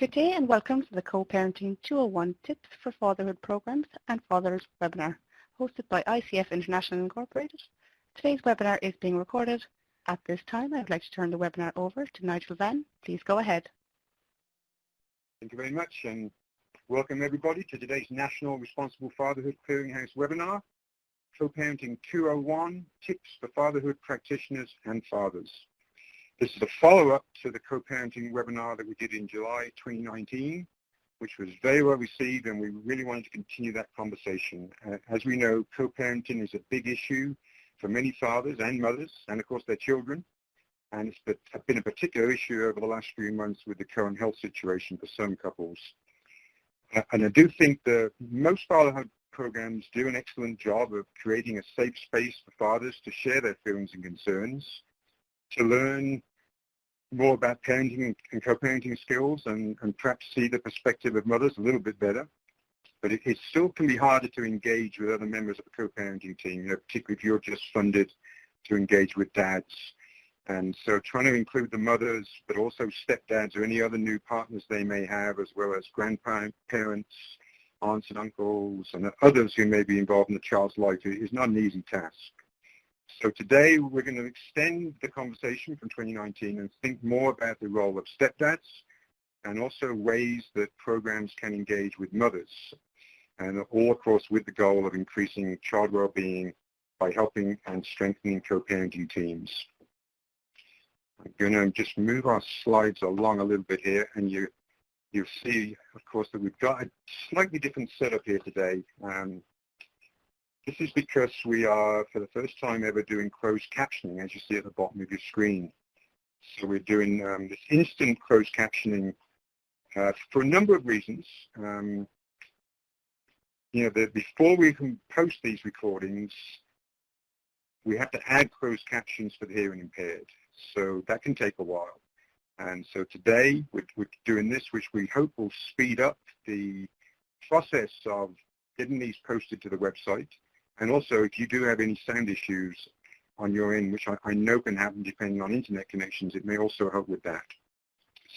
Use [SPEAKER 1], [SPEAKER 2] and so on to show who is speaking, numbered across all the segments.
[SPEAKER 1] Good day and welcome to the Co-Parenting 201 Tips for Fatherhood Programs and Fathers webinar, hosted by ICF International Incorporated. Today's webinar is being recorded. At this time, I'd like to turn the webinar over to Nigel Van. Please go ahead.
[SPEAKER 2] Thank you very much and welcome everybody to today's National Responsible Fatherhood Clearinghouse webinar, Co-Parenting 201 Tips for Fatherhood Practitioners and Fathers. This is a follow-up to the co-parenting webinar that we did in July 2019, which was very well received, and we really wanted to continue that conversation. As we know, co-parenting is a big issue for many fathers and mothers, and of course their children, and it's been a particular issue over the last few months with the current health situation for some couples. And I do think that most fatherhood programs do an excellent job of creating a safe space for fathers to share their feelings and concerns, to learn more about parenting and co-parenting skills and perhaps see the perspective of mothers a little bit better. But it still can be harder to engage with other members of the co-parenting team, particularly if you're just funded to engage with dads. And so trying to include the mothers, but also stepdads or any other new partners they may have, as well as grandparents, aunts and uncles, and others who may be involved in the child's life is not an easy task. So today we're going to extend the conversation from 2019 and think more about the role of stepdads and also ways that programs can engage with mothers, and all of course with the goal of increasing child well-being by helping and strengthening co-parenting teams. I'm going to just move our slides along a little bit here, and you'll see, of course, that we've got a slightly different setup here today. This is because we are, for the first time ever, doing closed captioning, as you see at the bottom of your screen. So we're doing this instant closed captioning for a number of reasons. Before we can post these recordings, we have to add closed captions for the hearing impaired. So that can take a while. And so today we're doing this, which we hope will speed up the process of getting these posted to the website. And also, if you do have any sound issues on your end, which I know can happen depending on internet connections, it may also help with that.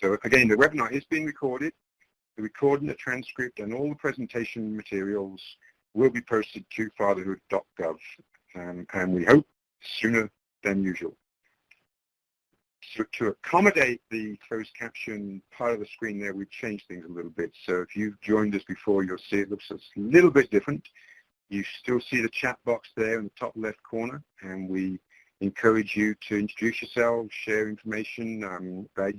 [SPEAKER 2] So again, the webinar is being recorded. The recording, the transcript, and all the presentation materials will be posted to fatherhood.gov, and we hope sooner than usual. So to accommodate the closed caption part of the screen there, we've changed things a little bit. So if you've joined us before, you'll see it looks a little bit different. You still see the chat box there in the top left corner, and we encourage you to introduce yourself, share information about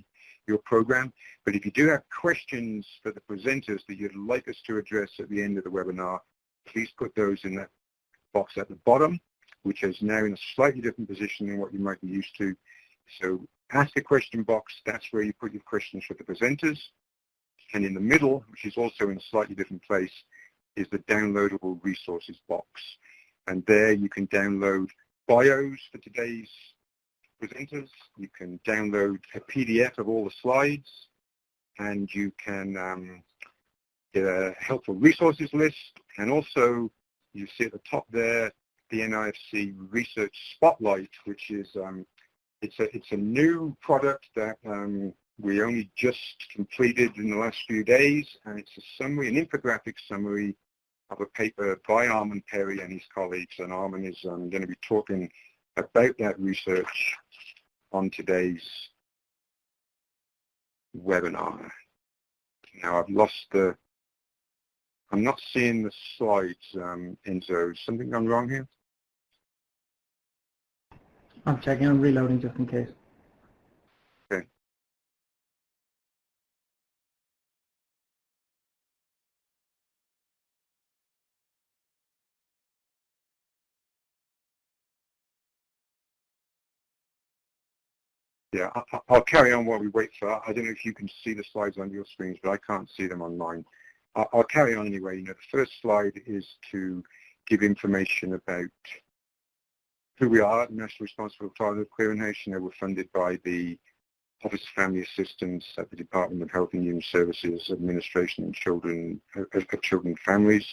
[SPEAKER 2] your program. But if you do have questions for the presenters that you'd like us to address at the end of the webinar, please put those in that box at the bottom, which is now in a slightly different position than what you might be used to. So ask a question box, that's where you put your questions for the presenters. And in the middle, which is also in a slightly different place, is the downloadable resources box. And there you can download bios for today's presenters. You can download a PDF of all the slides, and you can get a helpful resources list. And also, you see at the top there, the NIFC Research Spotlight, which is it's a new product that we only just completed in the last few days, and it's a summary, an infographic summary of a paper by Armand Perry and his colleagues, and Armand is going to be talking about that research on today's webinar. Now I've lost I'm not seeing the slides, Enzo. Is something gone wrong here?
[SPEAKER 3] I'm checking, I'm reloading just in case.
[SPEAKER 2] Okay. Yeah, I'll carry on while we wait for that. I don't know if you can see the slides on your screens, but I can't see them on mine. I'll carry on anyway. The first slide is to give information about who we are, National Responsible Fatherhood Clearinghouse. We're funded by the Office of Family Assistance at the Department of Health and Human Services, Administration and Children and Families.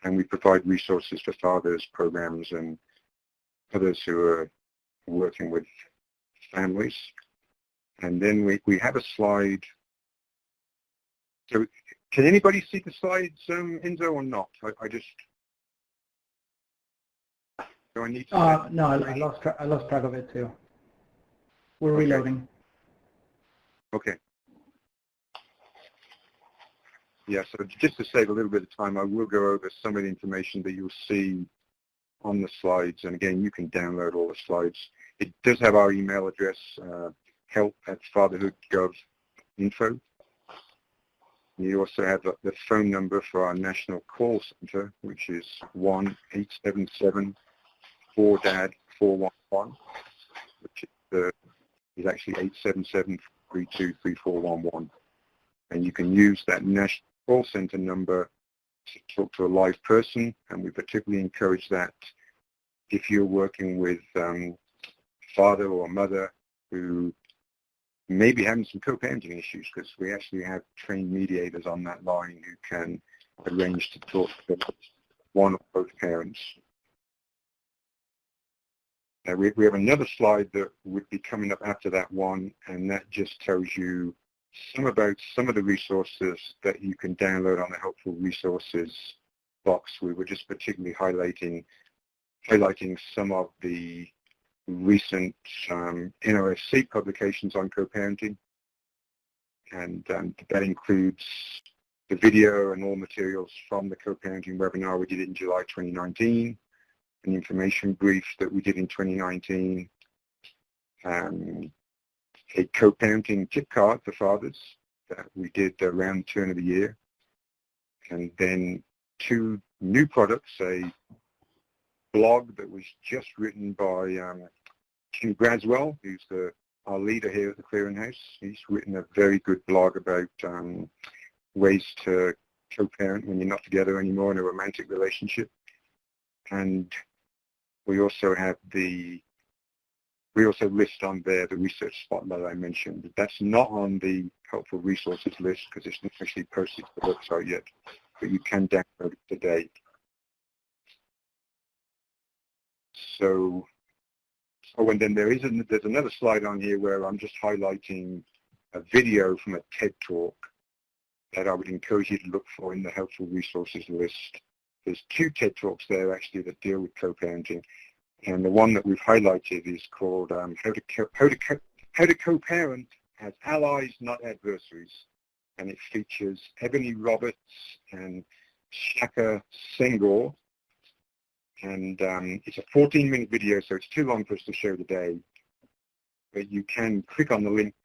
[SPEAKER 2] And we provide resources for fathers, programs, and others who are working with families. And then we have a slide So can anybody see the slides, Enzo, or not? I just, do I need to?
[SPEAKER 3] No, I lost track of it too. We're reloading.
[SPEAKER 2] Okay. Yeah, so just to save a little bit of time, I will go over some of the information that you'll see on the slides. And again, you can download all the slides. It does have our email address, help@fatherhood.gov.info. You also have the phone number for our national call center, which is 1-877-4DAD-411, which is actually 877-323-411. And you can use that national call center number to talk to a live person, and we particularly encourage that if you're working with father or mother who may be having some co-parenting issues, because we actually have trained mediators on that line who can arrange to talk to one or both parents. We have another slide that would be coming up after that one, and that just tells you about some of the resources that you can download on the helpful resources box. We were just particularly highlighting some of the recent NRSC publications on co-parenting, and that includes the video and all materials from the co-parenting webinar we did in July 2019, an information brief that we did in 2019, a co-parenting tip card for fathers that we did around the turn of the year, and then 2 new products, a blog that was just written by Kim Braswell, who's our leader here at the Clearinghouse. He's written a very good blog about ways to co-parent when you're not together anymore in a romantic relationship. And we also list on there the research spotlight I mentioned. That's not on the helpful resources list because it's not actually posted to the website yet, but you can download it today. So, and then there's another slide on here where I'm just highlighting a video from a TED Talk that I would encourage you to look for in the helpful resources list. There's 2 TED Talks there actually that deal with co-parenting. And the one that we've highlighted is called How to Co-Parent as Allies, Not Adversaries. And it features Ebony Roberts and Shaka Senghor. And it's a 14-minute video, so it's too long for us to show today. But you can click on the link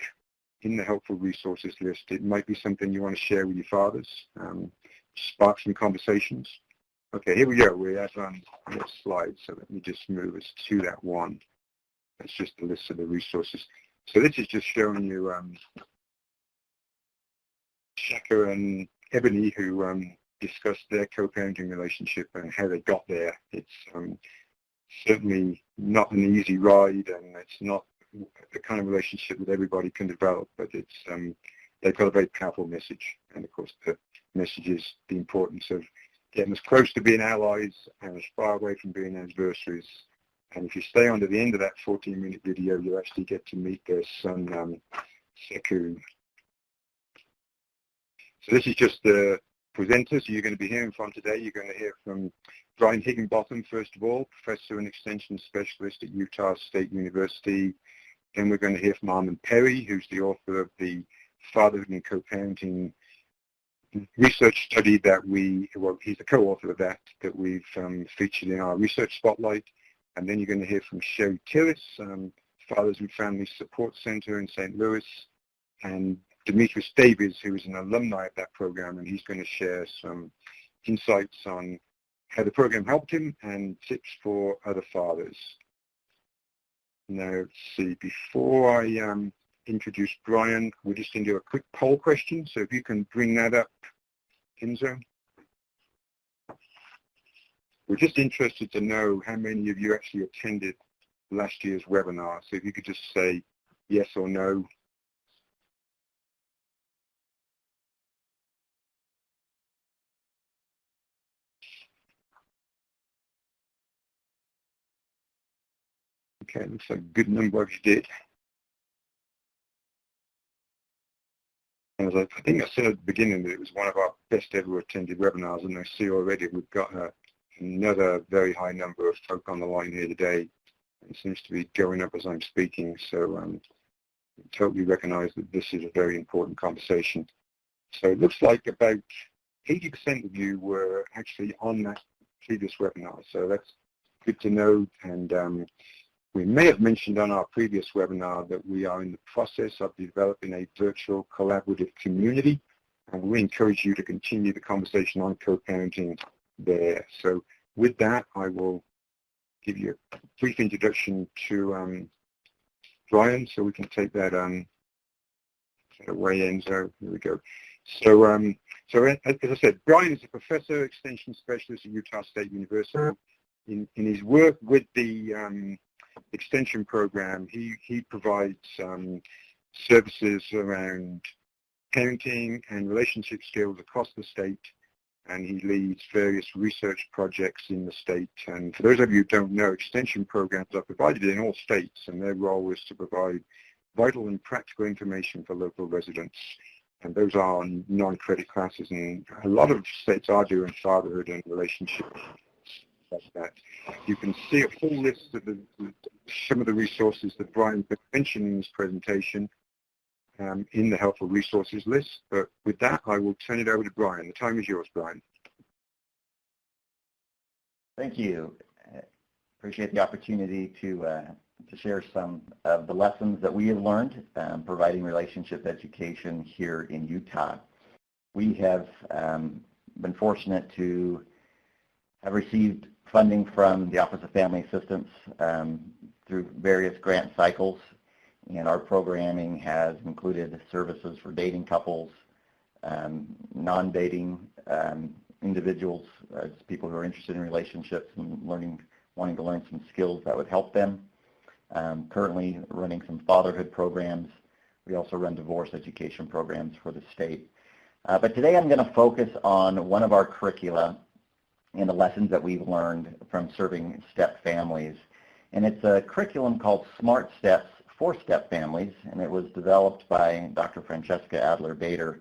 [SPEAKER 2] in the helpful resources list. It might be something you want to share with your fathers, spark some conversations. Okay, here we go. We have next slide, so let me just move us to that one. That's just a list of the resources. So this is just showing you Shaka and Ebony, who discussed their co-parenting relationship and how they got there. It's certainly not an easy ride, and it's not the kind of relationship that everybody can develop, but it's they've got a very powerful message. And of course, the message is the importance of getting as close to being allies and as far away from being adversaries. And if you stay on to the end of that 14-minute video, you'll actually get to meet their son, Sekou. So this is just the presenters you're going to be hearing from today. You're going to hear from Brian Higginbotham, first of all, Professor and Extension Specialist at Utah State University. Then we're going to hear from Armand Perry, who's the author of the Fatherhood and Co-Parenting research study that he's the co-author of that we've featured in our research spotlight. And then you're going to hear from Sherry Tillis, Fathers and Family Support Center in St. Louis, and Demetrius Davies, who is an alumni of that program, and he's going to share some insights on how the program helped him and tips for other fathers. Now, let's see, before I introduce Brian, we're just going to do a quick poll question, so if you can bring that up, Enzo. We're just interested to know how many of you actually attended last year's webinar, so if you could just say yes or no. Okay, looks like a good number of you did. as I think I said at the beginning, that it was one of our best ever attended webinars, and I see already we've got another very high number of folk on the line here today. It seems to be going up as I'm speaking, so totally recognize that this is a very important conversation. So it looks like about 80% of you were actually on that previous webinar, so that's good to know. And we may have mentioned on our previous webinar that we are in the process of developing a virtual collaborative community, and we encourage you to continue the conversation on co-parenting there. So with that, I will give you a brief introduction to Brian, so we can take that way in. So here we go. So, as I said, Brian is a professor, extension specialist at Utah State University. In his work with the extension program, he provides services around parenting and relationship skills across the state, and he leads various research projects in the state. And for those of you who don't know, extension programs are provided in all states, and their role is to provide vital and practical information for local residents. And those are non-credit classes, and a lot of states are doing fatherhood and relationships like that. You can see a full list of some of the resources that Brian mentioned in his presentation in the helpful resources list. But with that, I will turn it over to Brian. The time is yours, Brian.
[SPEAKER 4] Thank you. Appreciate the opportunity to share some of the lessons that we have learned providing relationship education here in Utah. We have been fortunate to have received funding from the Office of Family Assistance through various grant cycles, and our programming has included services for dating couples, non-dating individuals, people who are interested in relationships and wanting to learn some skills that would help them. Currently running some fatherhood programs. We also run divorce education programs for the state. But today I'm going to focus on one of our curricula and the lessons that we've learned from serving step families. And it's a curriculum called Smart Steps for Step Families, and it was developed by Dr. Francesca Adler-Bader,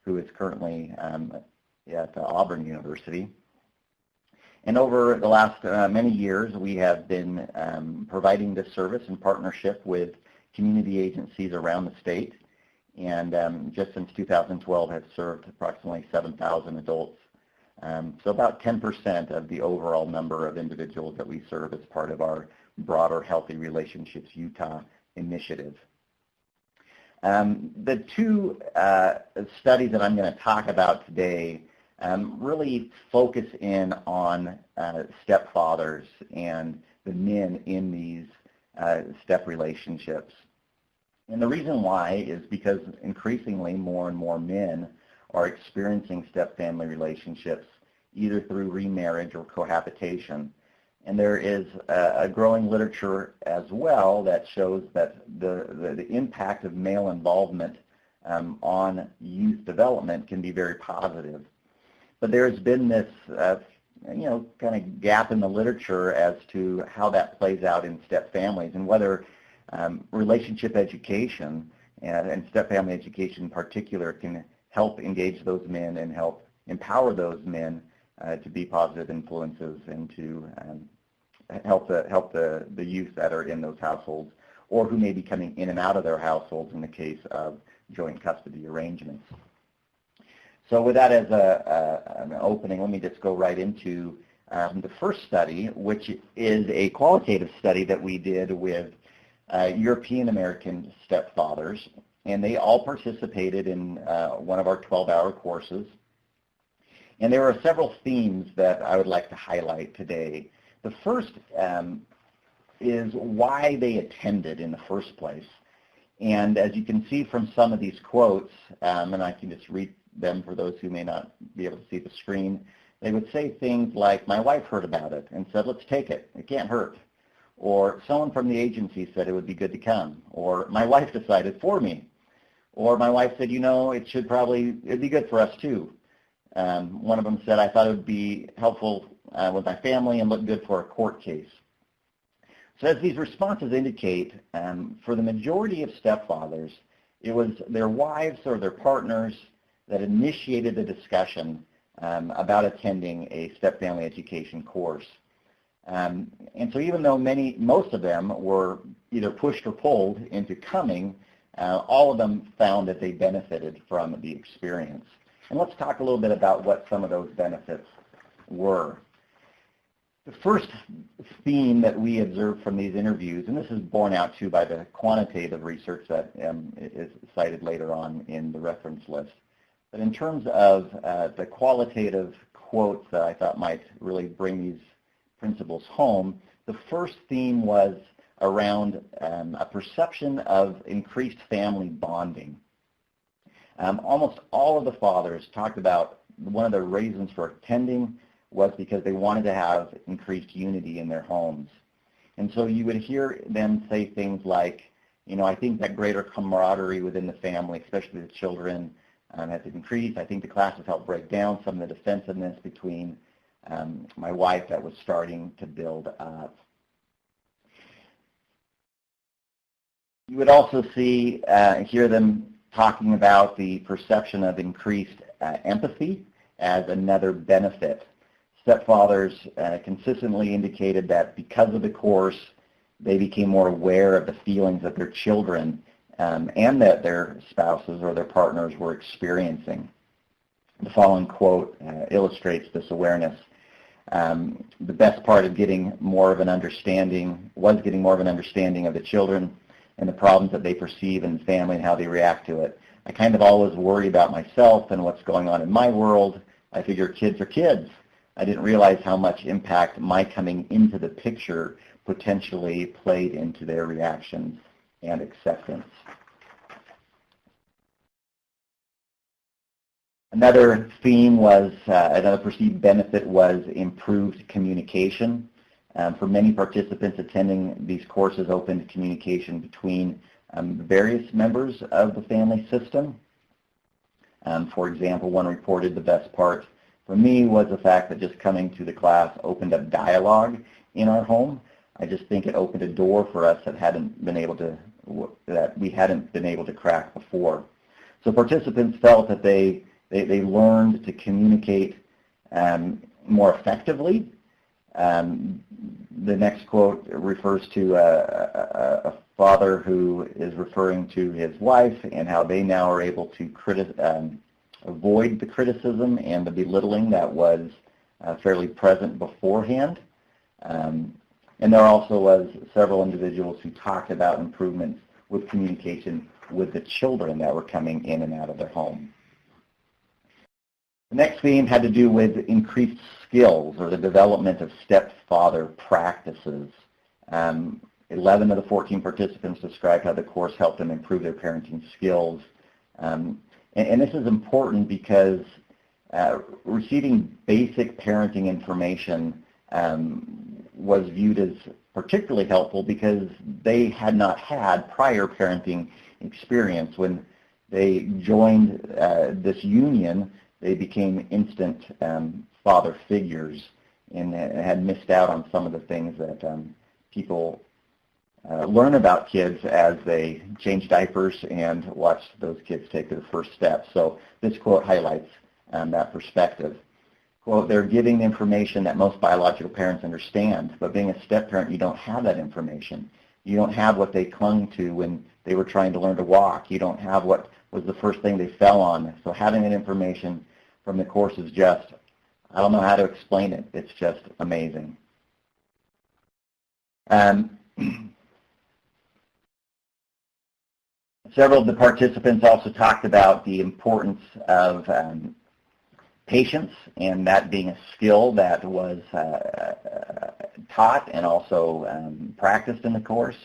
[SPEAKER 4] who is currently at Auburn University. And over the last many years, we have been providing this service in partnership with community agencies around the state, and just since 2012 have served approximately 7,000 adults. So about 10% of the overall number of individuals that we serve as part of our broader Healthy Relationships Utah initiative. The two studies that I'm going to talk about today really focus in on stepfathers and the men in these step relationships. And the reason why is because increasingly more and more men are experiencing step-family relationships either through remarriage or cohabitation. And there is a growing literature as well that shows that the impact of male involvement on youth development can be very positive. But there's been this, kind of gap in the literature as to how that plays out in step families and whether relationship education and step family education in particular can help engage those men and help empower those men to be positive influences and to help the youth that are in those households or who may be coming in and out of their households in the case of joint custody arrangements. So with that as an opening, let me just go right into the first study, which is a qualitative study that we did with European American stepfathers, and they all participated in one of our 12-hour courses. And there are several themes that I would like to highlight today. The first is why they attended in the first place. And as you can see from some of these quotes, and I can just read them for those who may not be able to see the screen, they would say things like, my wife heard about it and said, let's take it, it can't hurt. Or someone from the agency said it would be good to come. Or my wife decided for me. Or my wife said, it'd be good for us too. One of them said, I thought it would be helpful with my family and look good for a court case. So as these responses indicate, for the majority of stepfathers, it was their wives or their partners that initiated the discussion about attending a step-family education course. And so even though most of them were either pushed or pulled into coming, all of them found that they benefited from the experience. And let's talk a little bit about what some of those benefits were. The first theme that we observed from these interviews, and this is borne out too by the quantitative research that is cited later on in the reference list, but in terms of the qualitative quotes that I thought might really bring these principles home, the first theme was around a perception of increased family bonding. Almost all of the fathers talked about one of the reasons for attending was because they wanted to have increased unity in their homes. And so you would hear them say things like, you know, I think that greater camaraderie within the family, especially the children, has increased. I think the classes helped break down some of the defensiveness between my wife that was starting to build up. You would also hear them talking about the perception of increased empathy as another benefit. Stepfathers consistently indicated that because of the course, they became more aware of the feelings that their children and that their spouses or their partners were experiencing. The following quote illustrates this awareness. The best part of getting more of an understanding of the children and the problems that they perceive in the family and how they react to it. I kind of always worry about myself and what's going on in my world. I figure kids are kids. I didn't realize how much impact my coming into the picture potentially played into their reactions and acceptance. Another theme was, another perceived benefit was improved communication. For many participants attending these courses opened communication between various members of the family system. For example, one reported the best part for me was the fact that just coming to the class opened up dialogue in our home. I just think it opened a door for us that we hadn't been able to crack before. So participants felt that they learned to communicate more effectively. The next quote refers to a father who is referring to his wife and how they now are able to avoid the criticism and the belittling that was fairly present beforehand. And there also was several individuals who talked about improvements with communication with the children that were coming in and out of their home. The next theme had to do with increased skills or the development of stepfather practices. 11 of the 14 participants described how the course helped them improve their parenting skills. And this is important because receiving basic parenting information was viewed as particularly helpful because they had not had prior parenting experience. When they joined this union, they became instant father figures and had missed out on some of the things that people learn about kids as they change diapers and watch those kids take their first steps. So this quote highlights that perspective. Quote, they're giving the information that most biological parents understand, but being a step-parent, you don't have that information. You don't have what they clung to when they were trying to learn to walk. You don't have what was the first thing they fell on. So having that information from the course is just, I don't know how to explain it. It's just amazing. Several of the participants also talked about the importance of patience, and that being a skill that was taught and also practiced in the course.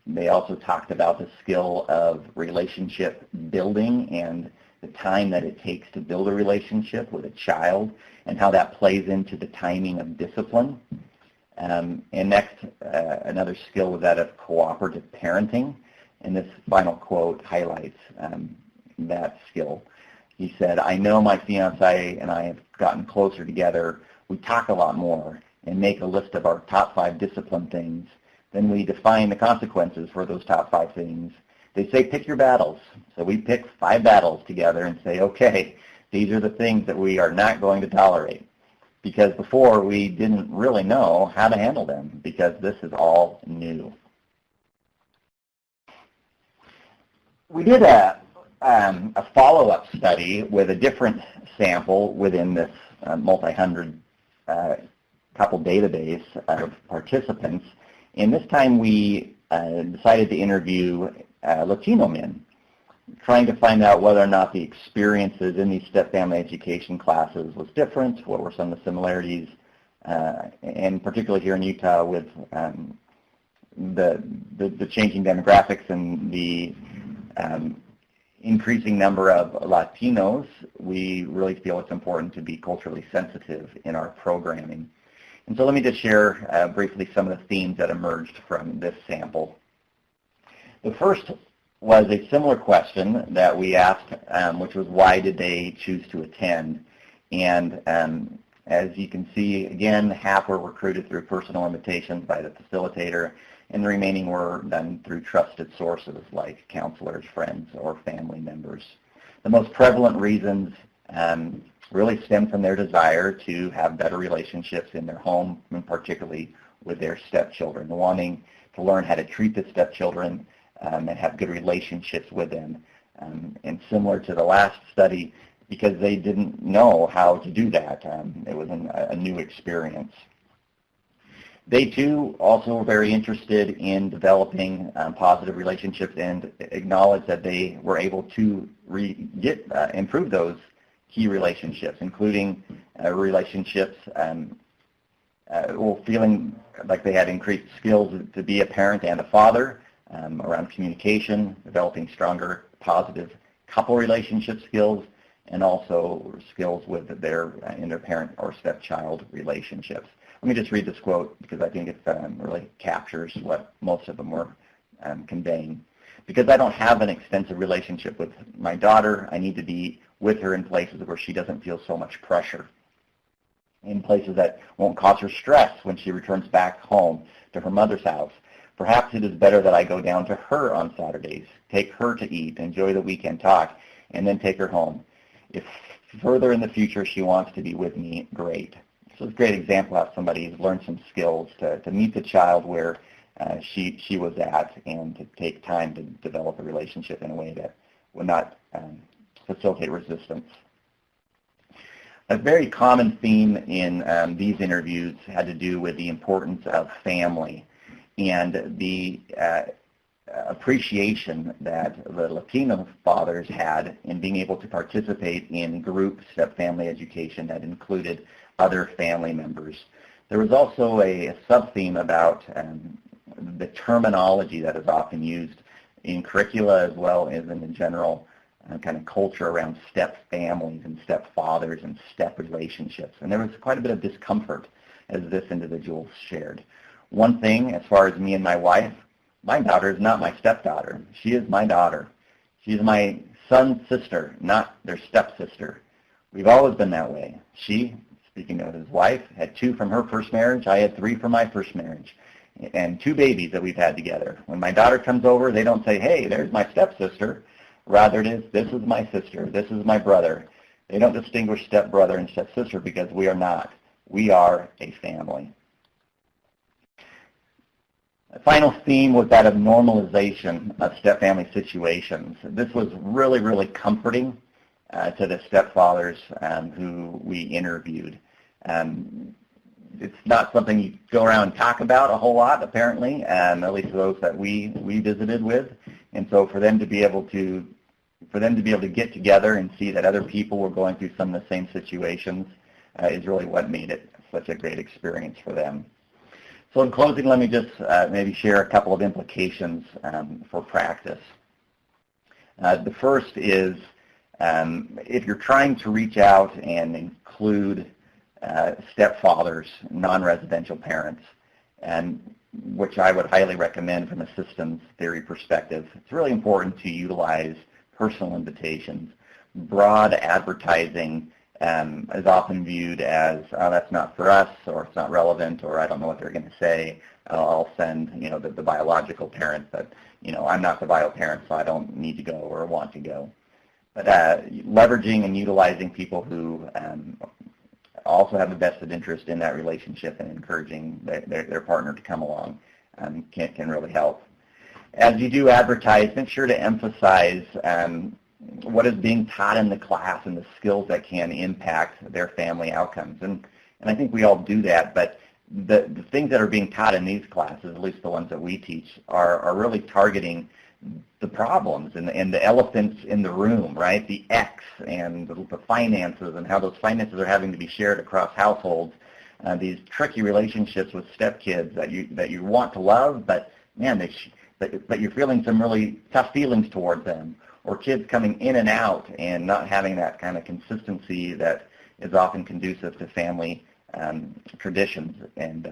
[SPEAKER 4] They also talked about the skill of relationship building and the time that it takes to build a relationship with a child and how that plays into the timing of discipline. And next, another skill was that of cooperative parenting, and this final quote highlights that skill. He said, I know my fiance and I have gotten closer together. We talk a lot more and make a list of our top 5 discipline things. Then we define the consequences for those top 5 things. they say pick your battles. So we pick 5 battles together and say, okay, these are the things that we are not going to tolerate. Because before we didn't really know how to handle them because this is all new. We did a follow-up study with a different sample within this multi-hundred couple database of participants. And this time we decided to interview Latino men, trying to find out whether or not the experiences in these step-family education classes was different, what were some of the similarities, and particularly here in Utah with the changing demographics and the increasing number of Latinos, we really feel it's important to be culturally sensitive in our programming. And so let me just share briefly some of the themes that emerged from this sample. The first was a similar question that we asked, which was why did they choose to attend? And as you can see, again, half were recruited through personal invitations by the facilitator, and the remaining were done through trusted sources like counselors, friends, or family members. The most prevalent reasons really stem from their desire to have better relationships in their home, and particularly with their stepchildren, wanting to learn how to treat the stepchildren and have good relationships with them. And similar to the last study, because they didn't know how to do that. It was a new experience. They too also were very interested in developing positive relationships and acknowledged that they were able to improve those key relationships, including relationships or feeling like they had increased skills to be a parent and a father, around communication, developing stronger positive couple relationship skills, and also skills with their parent or stepchild relationships. Let me just read this quote because I think it really captures what most of them were conveying. Because I don't have an extensive relationship with my daughter, I need to be with her in places where she doesn't feel so much pressure, in places that won't cause her stress when she returns back home to her mother's house. Perhaps it is better that I go down to her on Saturdays, take her to eat, enjoy the weekend talk, and then take her home. If further in the future she wants to be with me, great. So it's a great example of somebody who's learned some skills to meet the child where she was at and to take time to develop a relationship in a way that would not facilitate resistance. A very common theme in these interviews had to do with the importance of family and the appreciation that the Latino fathers had in being able to participate in group step-family education that included other family members. There was also a sub-theme about the terminology that is often used in curricula as well as in the general kind of culture around step families and stepfathers and step relationships. And there was quite a bit of discomfort as this individual shared. One thing, as far as me and my wife, my daughter is not my stepdaughter. She is my daughter. She is my son's sister, not their stepsister. We've always been that way. She, speaking of his wife, had 2 from her first marriage. I had 3 from my first marriage. And 2 babies that we've had together. When my daughter comes over, they don't say, hey, there's my stepsister. Rather it is, this is my sister, this is my brother. They don't distinguish stepbrother and stepsister because we are not. We are a family. The final theme was that of normalization of stepfamily situations. This was really, really comforting to the stepfathers who we interviewed. It's not something you go around and talk about a whole lot, apparently, at least those that we visited with. And so for them to be able to get together and see that other people were going through some of the same situations is really what made it such a great experience for them. So in closing, let me just maybe share a couple of implications for practice. The first is if you're trying to reach out and include stepfathers, non-residential parents, and which I would highly recommend from a systems theory perspective, it's really important to utilize personal invitations, broad advertising is often viewed as, oh, that's not for us, or it's not relevant, or I don't know what they're going to say. I'll send, the biological parent, but, I'm not the bio parent, so I don't need to go or want to go. But leveraging and utilizing people who also have a vested interest in that relationship and encouraging their partner to come along can really help. As you do advertise, make sure to emphasize what is being taught in the class and the skills that can impact their family outcomes. And I think we all do that, but the things that are being taught in these classes, at least the ones that we teach, are really targeting the problems and the elephants in the room, right? The X and the finances and how those finances are having to be shared across households. These tricky relationships with stepkids that you want to love, but man, but you're feeling some really tough feelings towards them. Or kids coming in and out and not having that kind of consistency that is often conducive to family traditions and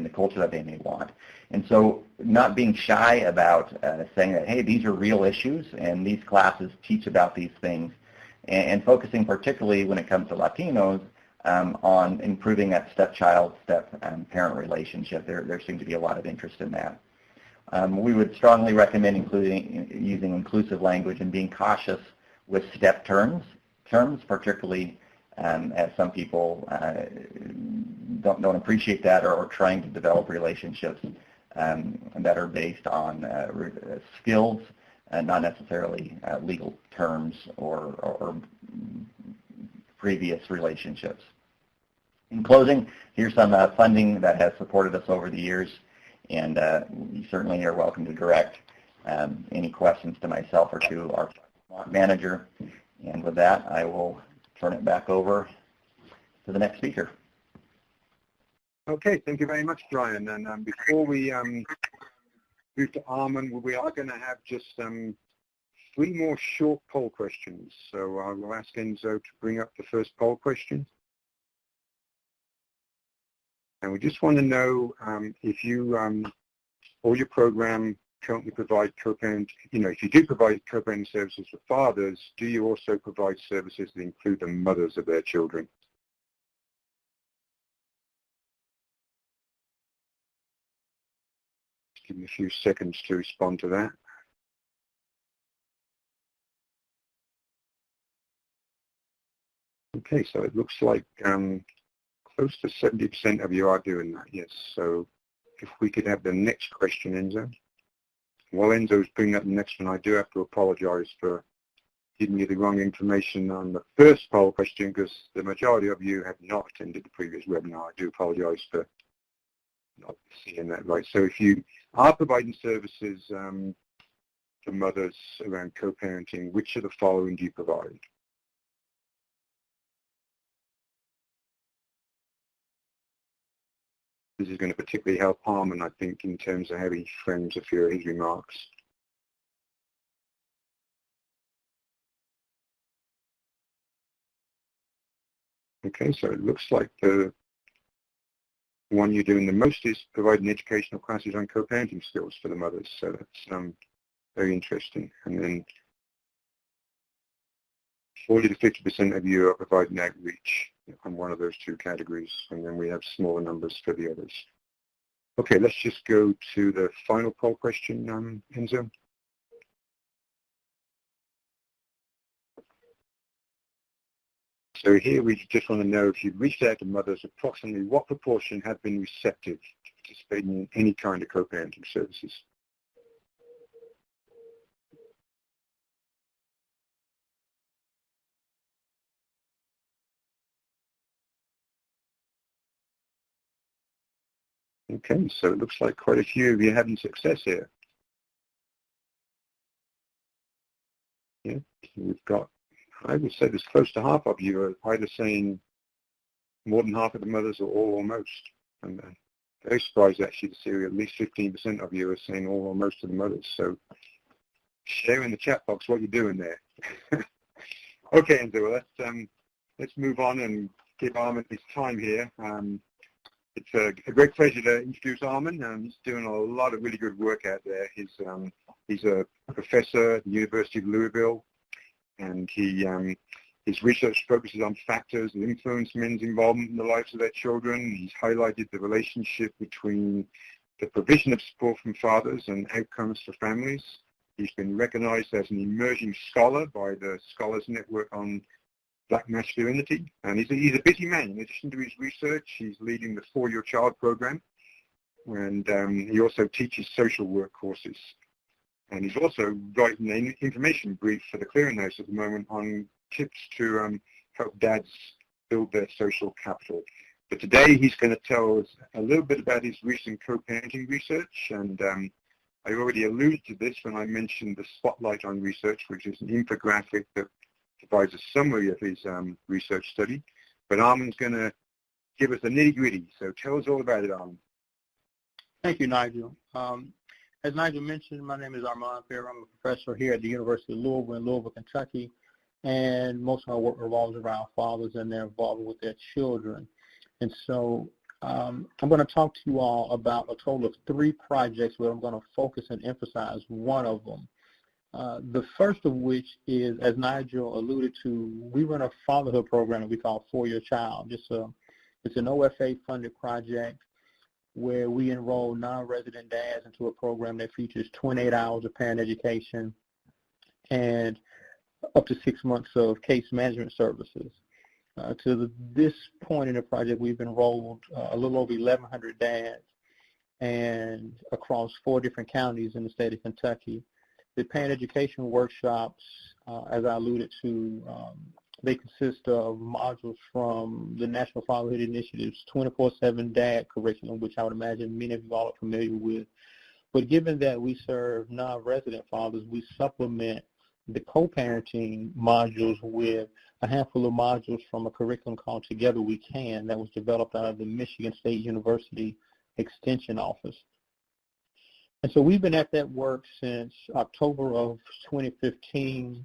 [SPEAKER 4] the culture that they may want. And so not being shy about saying that, hey, these are real issues and these classes teach about these things, and focusing particularly when it comes to Latinos on improving that step-parent relationship. There seems to be a lot of interest in that. We would strongly recommend using inclusive language and being cautious with step terms, particularly as some people don't appreciate that or are trying to develop relationships that are based on skills and not necessarily legal terms or previous relationships. In closing, here's some funding that has supported us over the years, and you certainly are welcome to direct any questions to myself or to our manager. And with that, I will turn it back over to the next speaker.
[SPEAKER 2] Okay, thank you very much, Brian. And before we move to Armin, we are going to have just 3 more short poll questions. So I will ask Enzo to bring up the first poll question. And we just want to know if you or your program currently provide co-parent, if you do provide co-parenting services for fathers, do you also provide services that include the mothers of their children? Just give me a few seconds to respond to that. Okay, so it looks like close to 70% of you are doing that, yes. So if we could have the next question, Enzo. While Enzo's bringing up the next one, I do have to apologize for giving you the wrong information on the first poll question, because the majority of you have not attended the previous webinar. I do apologize for not seeing that right. So if you are providing services to mothers around co-parenting, which of the following do you provide? This is going to particularly help Armin, I think, in terms of how he frames a few of his remarks. Okay, so it looks like the one you're doing the most is providing educational classes on co-parenting skills for the mothers. So that's very interesting. And then 40 to 50% of you are providing outreach on one of those 2 categories, and then we have smaller numbers for the others. Okay, let's just go to the final poll question, Enzo. So here we just want to know, if you've reached out to mothers, approximately what proportion have been receptive to participating in any kind of co-parenting services? Okay, so it looks like quite a few of you are having success here. Yeah, we've got, I would say there's close to half of you are either saying more than half of the mothers or all or most. And very surprised actually to see at least 15% of you are saying all or most of the mothers. So share in the chat box what you're doing there. Okay, Enzo, let's move on and give Armin his time here. It's a great pleasure to introduce Armin. He's doing a lot of really good work out there. He's a professor at the University of Louisville, and he His research focuses on factors that influence men's involvement in the lives of their children. He's highlighted the relationship between the provision of support from fathers and outcomes for families. He's been recognized as an emerging scholar by the Scholars Network on Black Masculinity. And he's a busy man. In addition to his research, he's leading the 4-Year Child Program. And he also teaches social work courses. And he's also writing an information brief for the Clearinghouse at the moment on tips to help dads build their social capital. But today he's going to tell us a little bit about his recent co-parenting research, and I already alluded to this when I mentioned the Spotlight on Research, which is an infographic that provides a summary of his research study. But Armand's going to give us the nitty-gritty, so tell us all about it, Armand.
[SPEAKER 3] Thank you, Nigel. As Nigel mentioned, my name is Armand Fair. I'm a professor here at the University of Louisville in Louisville, Kentucky, and most of my work revolves around fathers and their involvement with their children. And so I'm going to talk to you all about a total of 3 projects where I'm going to focus and emphasize one of them. The first of which is, as Nigel alluded to, we run a fatherhood program that we call 4-Year Child. It's an OFA-funded project where we enroll non-resident dads into a program that features 28 hours of parent education and up to 6 months of case management services. To this point in the project, we've enrolled a little over 1,100 dads and across 4 different counties in the state of Kentucky. The parent education workshops, as I alluded to, they consist of modules from the National Fatherhood Initiative's 24/7 Dad curriculum, which I would imagine many of you all are familiar with. But given that we serve non-resident fathers, we supplement the co-parenting modules with a handful of modules from a curriculum called Together We Can that was developed out of the Michigan State University Extension Office. And so we've been at that work since October of 2015,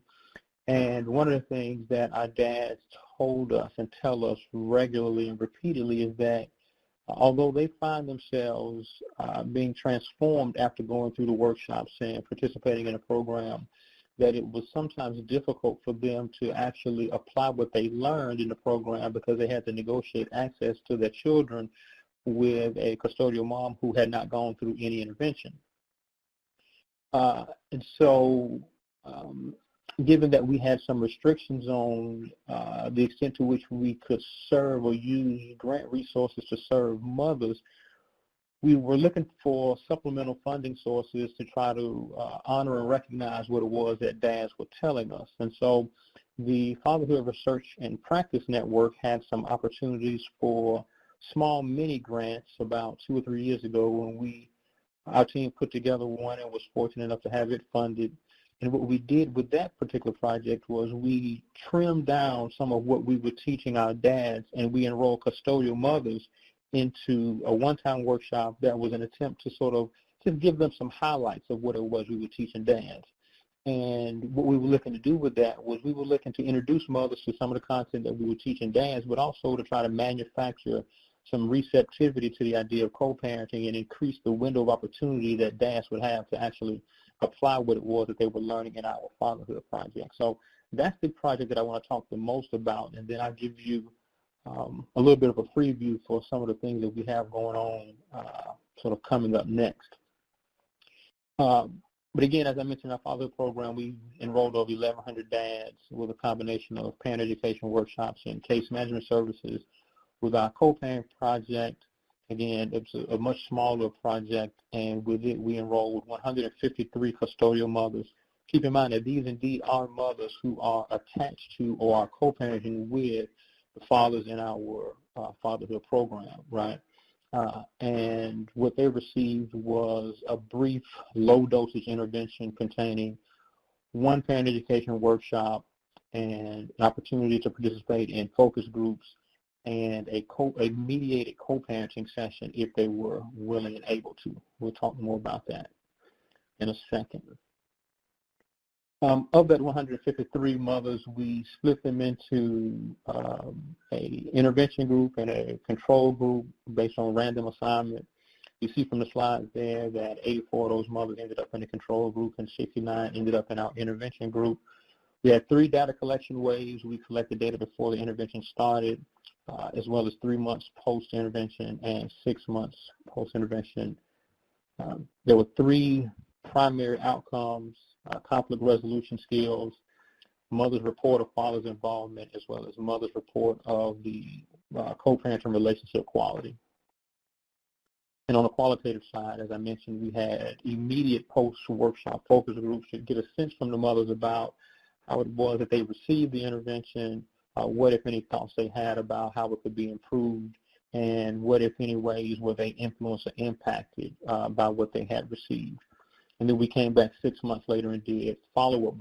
[SPEAKER 3] and one of the things that our dads told us and tell us regularly and repeatedly is that although they find themselves being transformed after going through the workshops and participating in a program, that it was sometimes difficult for them to actually apply what they learned in the program because they had to negotiate access to their children with a custodial mom who had not gone through any intervention. And so given that we had some restrictions on the extent to which we could serve or use grant resources to serve mothers, we were looking for supplemental funding sources to try to honor and recognize what it was that dads were telling us. And so the Fatherhood Research and Practice Network had some opportunities for small mini grants about 2 or 3 years ago when our team put together one and was fortunate enough to have it funded. And what we did with that particular project was we trimmed down some of what we were teaching our dads, and we enrolled custodial mothers into a one-time workshop that was an attempt to sort of just give them some highlights of what it was we were teaching dads. And what we were looking to do with that was we were looking to introduce mothers to some of the content that we were teaching dads, but also to try to manufacture some receptivity to the idea of co-parenting and increase the window of opportunity that dads would have to actually apply what it was that they were learning in our fatherhood project. So that's the project that I want to talk the most about, and then I'll give you a little bit of a preview for some of the things that we have going on sort of coming up next. But again, as I mentioned, our fatherhood program, we enrolled over 1,100 dads with a combination of parent education workshops and case management services. With our co-parent project, again, it's a much smaller project, and with it we enrolled 153 custodial mothers. Keep in mind that these indeed are mothers who are attached to or are co-parenting with the fathers in our fatherhood program, right? And what they received was a brief low-dosage intervention containing one parent education workshop and an opportunity to participate in focus groups and a mediated co-parenting session if they were willing and able to. We'll talk more about that in a second. Of that 153 mothers, we split them into a intervention group and a control group based on random assignment. You see from the slides there that 84 of those mothers ended up in the control group and 69 ended up in our intervention group. We had 3 data collection waves. We collected data before the intervention started, as well as 3 months post-intervention and 6 months post-intervention. There were 3 primary outcomes: conflict resolution skills, mother's report of father's involvement, as well as mother's report of the co-parenting relationship quality. And on the qualitative side, as I mentioned, we had immediate post-workshop focus groups to get a sense from the mothers about how it was that they received the intervention, what, if any, thoughts they had about how it could be improved, and what, if any, ways were they influenced or impacted by what they had received. And then we came back 6 months later and did follow-up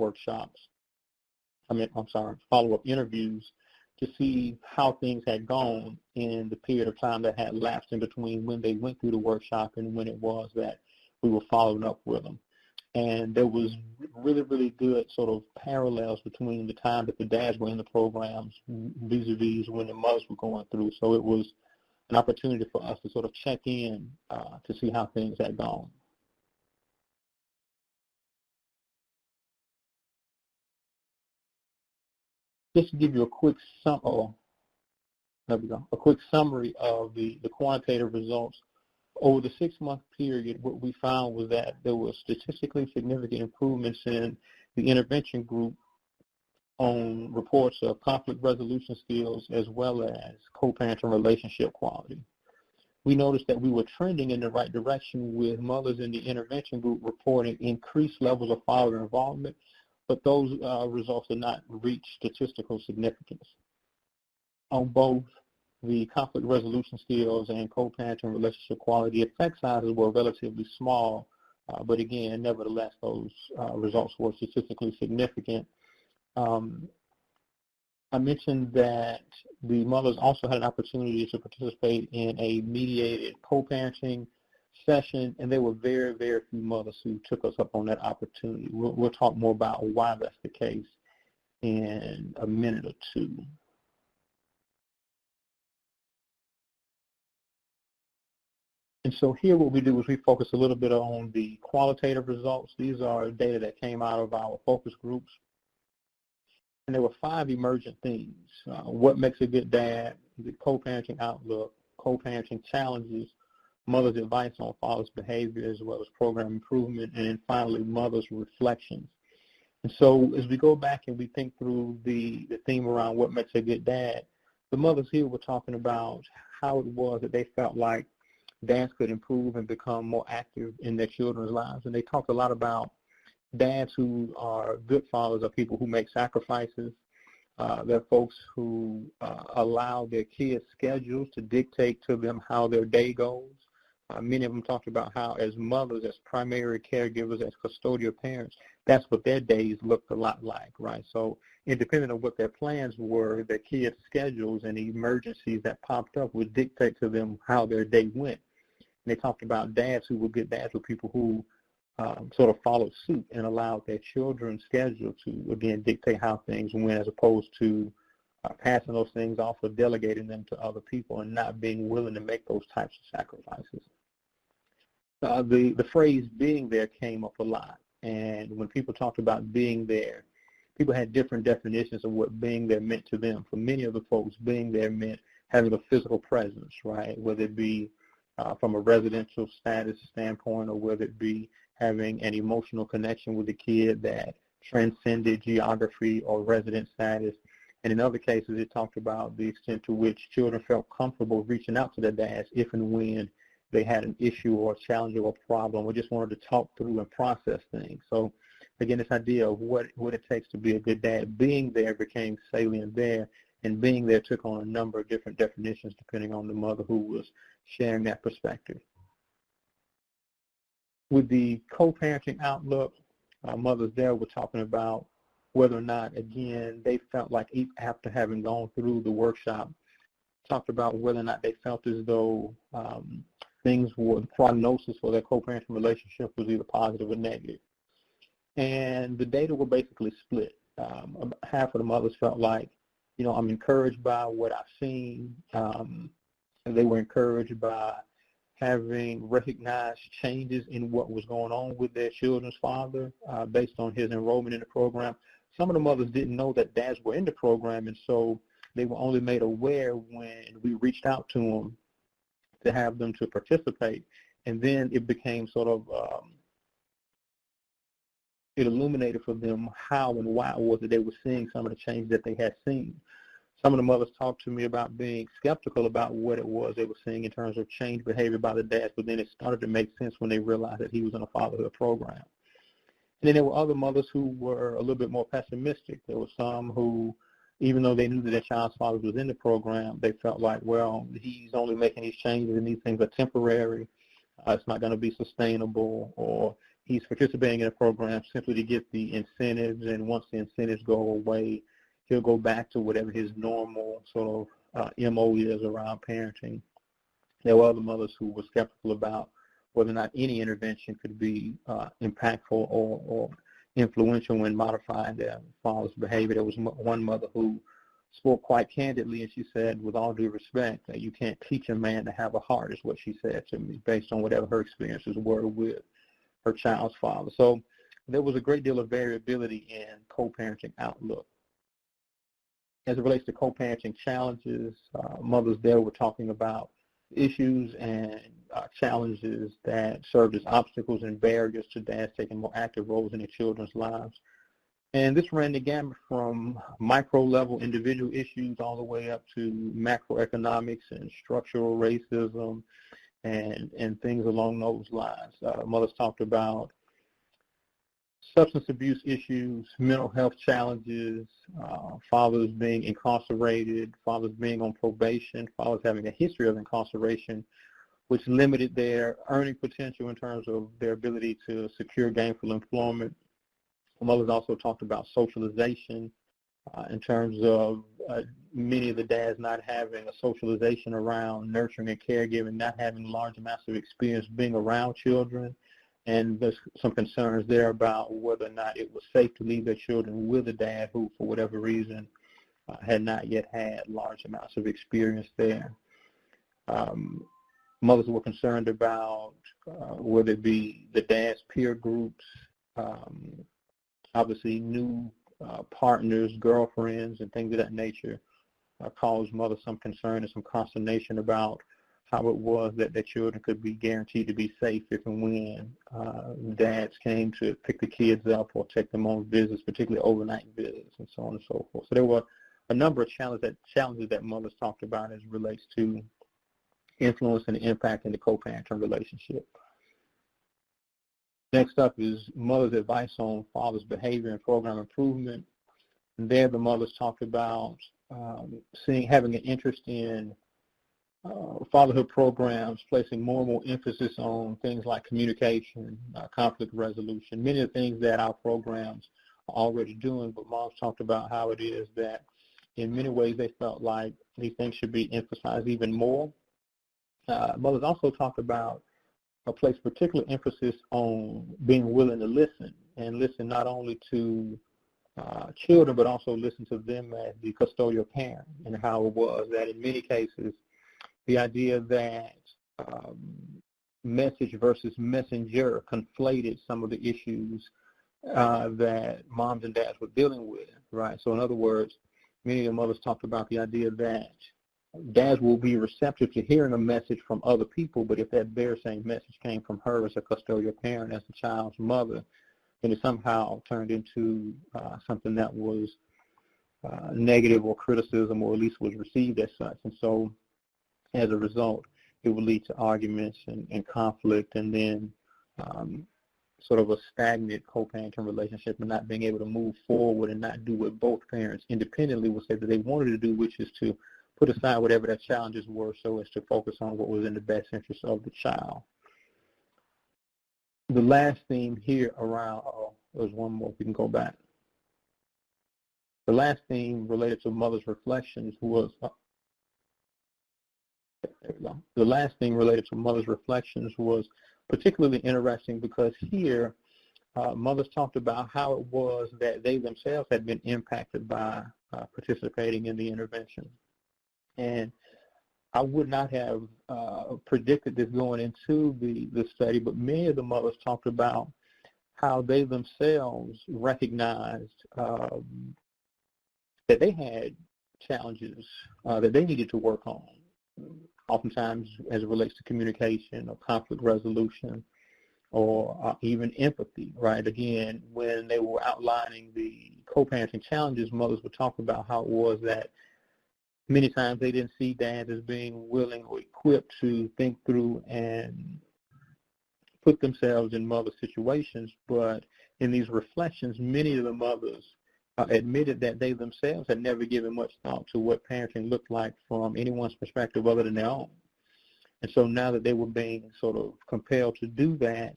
[SPEAKER 3] follow-up interviews to see how things had gone in the period of time that had lapsed in between when they went through the workshop and when it was that we were following up with them. And there was really, really good sort of parallels between the time that the dads were in the programs vis-a-vis when the mothers were going through. So it was an opportunity for us to sort of check in to see how things had gone. Just to give you a quick summary of the quantitative results. Over the 6-month period, what we found was that there was statistically significant improvements in the intervention group on reports of conflict resolution skills as well as co-parenting relationship quality. We noticed that we were trending in the right direction with mothers in the intervention group reporting increased levels of father involvement, but those results did not reach statistical significance. On both the conflict resolution skills and co-parenting relationship quality, effect sizes were relatively small, but again, nevertheless, those results were statistically significant. I mentioned that the mothers also had an opportunity to participate in a mediated co-parenting session, and there were very, very few mothers who took us up on that opportunity. We'll talk more about why that's the case in a minute or two. And so here what we do is we focus a little bit on the qualitative results. These are data that came out of our focus groups. And there were 5 emergent themes: what makes a good dad, the co-parenting outlook, co-parenting challenges, mother's advice on father's behavior, as well as program improvement, and then finally mother's reflections. And so as we go back and we think through the theme around what makes a good dad, the mothers here were talking about how it was that they felt like dads could improve and become more active in their children's lives. And they talked a lot about dads who are good fathers are people who make sacrifices. They're folks who allow their kids' schedules to dictate to them how their day goes. Many of them talked about how as mothers, as primary caregivers, as custodial parents, that's what their days looked a lot like, right? So independent of what their plans were, their kids' schedules and the emergencies that popped up would dictate to them how their day went. And they talked about dads who were good dads were people who sort of followed suit and allowed their children's schedule to, again, dictate how things went, as opposed to passing those things off or delegating them to other people and not being willing to make those types of sacrifices. The phrase being there came up a lot. And when people talked about being there, people had different definitions of what being there meant to them. For many of the folks, being there meant having a physical presence, right? Whether it be from a residential status standpoint or whether it be having an emotional connection with the kid that transcended geography or resident status. And in other cases, it talked about the extent to which children felt comfortable reaching out to their dads if and when they had an issue or a challenge or a problem or just wanted to talk through and process things. So, again, this idea of what it takes to be a good dad, being there became salient there, and being there took on a number of different definitions depending on the mother who was sharing that perspective. With the co-parenting outlook, mothers there were talking about whether or not, again, they felt like after having gone through the workshop, talked about whether or not they felt as though things were, the prognosis for their co-parenting relationship was either positive or negative. And the data were basically split. Half of the mothers felt like, you know, I'm encouraged by what I've seen. And they were encouraged by having recognized changes in what was going on with their children's father based on his enrollment in the program. some of the mothers didn't know that dads were in the program, and so they were only made aware when we reached out to them to have them to participate. And then it became sort of, it illuminated for them how and why it was that they were seeing some of the changes that they had seen. Some of the mothers talked to me about being skeptical about what it was they were seeing in terms of change behavior by the dads, but then it started to make sense when they realized that he was in a fatherhood program. And then there were other mothers who were a little bit more pessimistic. There were some who, even though they knew that their child's father was in the program, they felt like, well, he's only making these changes and these things are temporary. It's not going to be sustainable, or he's participating in a program simply to get the incentives, and once the incentives go away, he'll go back to whatever his normal sort of MO is around parenting. There were other mothers who were skeptical about whether or not any intervention could be impactful or influential in modifying their father's behavior. There was one mother who spoke quite candidly, and she said, with all due respect, that you can't teach a man to have a heart, is what she said to me, based on whatever her experiences were with her child's father. So there was a great deal of variability in co-parenting outlook. As it relates to co-parenting challenges, mothers there were talking about issues and challenges that served as obstacles and barriers to dads taking more active roles in their children's lives. And this ran the gamut from micro-level individual issues all the way up to macroeconomics and structural racism and things along those lines. Mothers talked about substance abuse issues, mental health challenges, fathers being incarcerated, fathers being on probation, fathers having a history of incarceration, which limited their earning potential in terms of their ability to secure gainful employment. Mothers also talked about socialization in terms of many of the dads not having a socialization around nurturing and caregiving, not having large amounts of experience being around children. And there's some concerns there about whether or not it was safe to leave their children with a dad who, for whatever reason, had not yet had large amounts of experience there. Mothers were concerned about whether it be the dad's peer groups, obviously new partners, girlfriends, and things of that nature caused mothers some concern and some consternation about how it was that their children could be guaranteed to be safe if and when dads came to pick the kids up or take them on visits, particularly overnight visits, and so on and so forth. So there were a number of challenges that mothers talked about as it relates to influence and impact in the co-parenting relationship. Next up is mothers' advice on fathers' behavior and program improvement. And there the mothers talked about having an interest in fatherhood programs, placing more and more emphasis on things like communication, conflict resolution, many of the things that our programs are already doing, but moms talked about how it is that in many ways they felt like these things should be emphasized even more. Mothers also talked about place particular emphasis on being willing to listen, and listen not only to children, but also listen to them as the custodial parent, and how it was that in many cases the idea that message versus messenger conflated some of the issues that moms and dads were dealing with, right? So in other words, many of the mothers talked about the idea that dads will be receptive to hearing a message from other people, but if that very same message came from her as a custodial parent, as the child's mother, then it somehow turned into something that was negative or criticism, or at least was received as such. And so as a result, it would lead to arguments and conflict, and then sort of a stagnant co-parenting relationship, and not being able to move forward and not do what both parents independently would say that they wanted to do, which is to put aside whatever their challenges were so as to focus on what was in the best interest of the child. The last theme here around, there's one more, we can go back. The last theme related to mother's reflections was, The last thing related to mother's reflections was particularly interesting because here mothers talked about how it was that they themselves had been impacted by participating in the intervention. And I would not have predicted this going into the study, but many of the mothers talked about how they themselves recognized that they had challenges that they needed to work on, oftentimes as it relates to communication or conflict resolution or even empathy, right? Again, when they were outlining the co-parenting challenges, mothers would talk about how it was that many times they didn't see dads as being willing or equipped to think through and put themselves in mother situations, but in these reflections, many of the mothers admitted that they themselves had never given much thought to what parenting looked like from anyone's perspective other than their own. And so now that they were being sort of compelled to do that,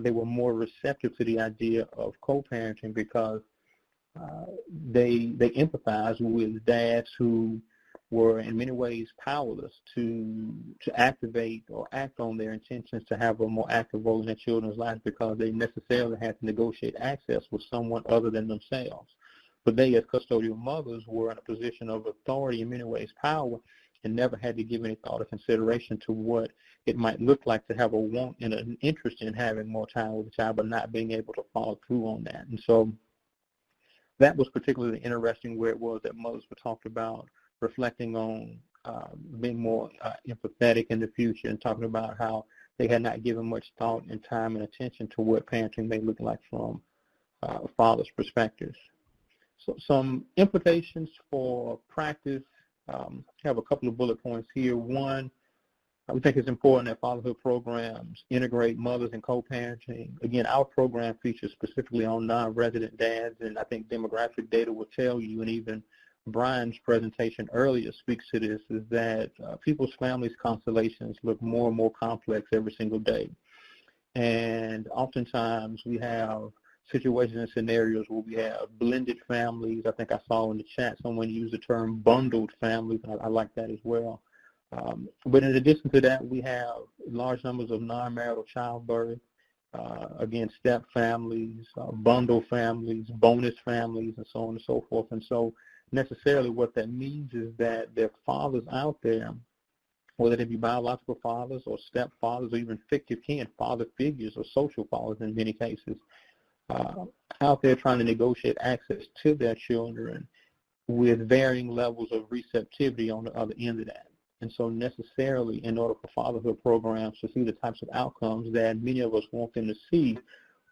[SPEAKER 3] they were more receptive to the idea of co-parenting because they empathized with dads who were in many ways powerless to activate or act on their intentions to have a more active role in their children's lives because they necessarily had to negotiate access with someone other than themselves. But they, as custodial mothers, were in a position of authority, in many ways power, and never had to give any thought or consideration to what it might look like to have a want and an interest in having more time with the child, but not being able to follow through on that. And so that was particularly interesting where it was that mothers were talked about reflecting on being more empathetic in the future and talking about how they had not given much thought and time and attention to what parenting may look like from a father's perspective. So some implications for practice. I have a couple of bullet points here. One, we think it's important that fatherhood programs integrate mothers in co-parenting. Again, our program features specifically on non-resident dads, and I think demographic data will tell you, and even Brian's presentation earlier speaks to this, is that people's families' constellations look more and more complex every single day. And oftentimes we have situations and scenarios where we have blended families. I think I saw in the chat someone use the term bundled families, and I like that as well. But in addition to that, we have large numbers of non-marital childbirth, again, step families, bundle families, bonus families, and so on and so forth. And so necessarily what that means is that there are fathers out there, whether they be biological fathers or stepfathers or even fictive kin, father figures or social fathers in many cases, out there trying to negotiate access to their children with varying levels of receptivity on the other end of that. And so necessarily, in order for fatherhood programs to see the types of outcomes that many of us want them to see,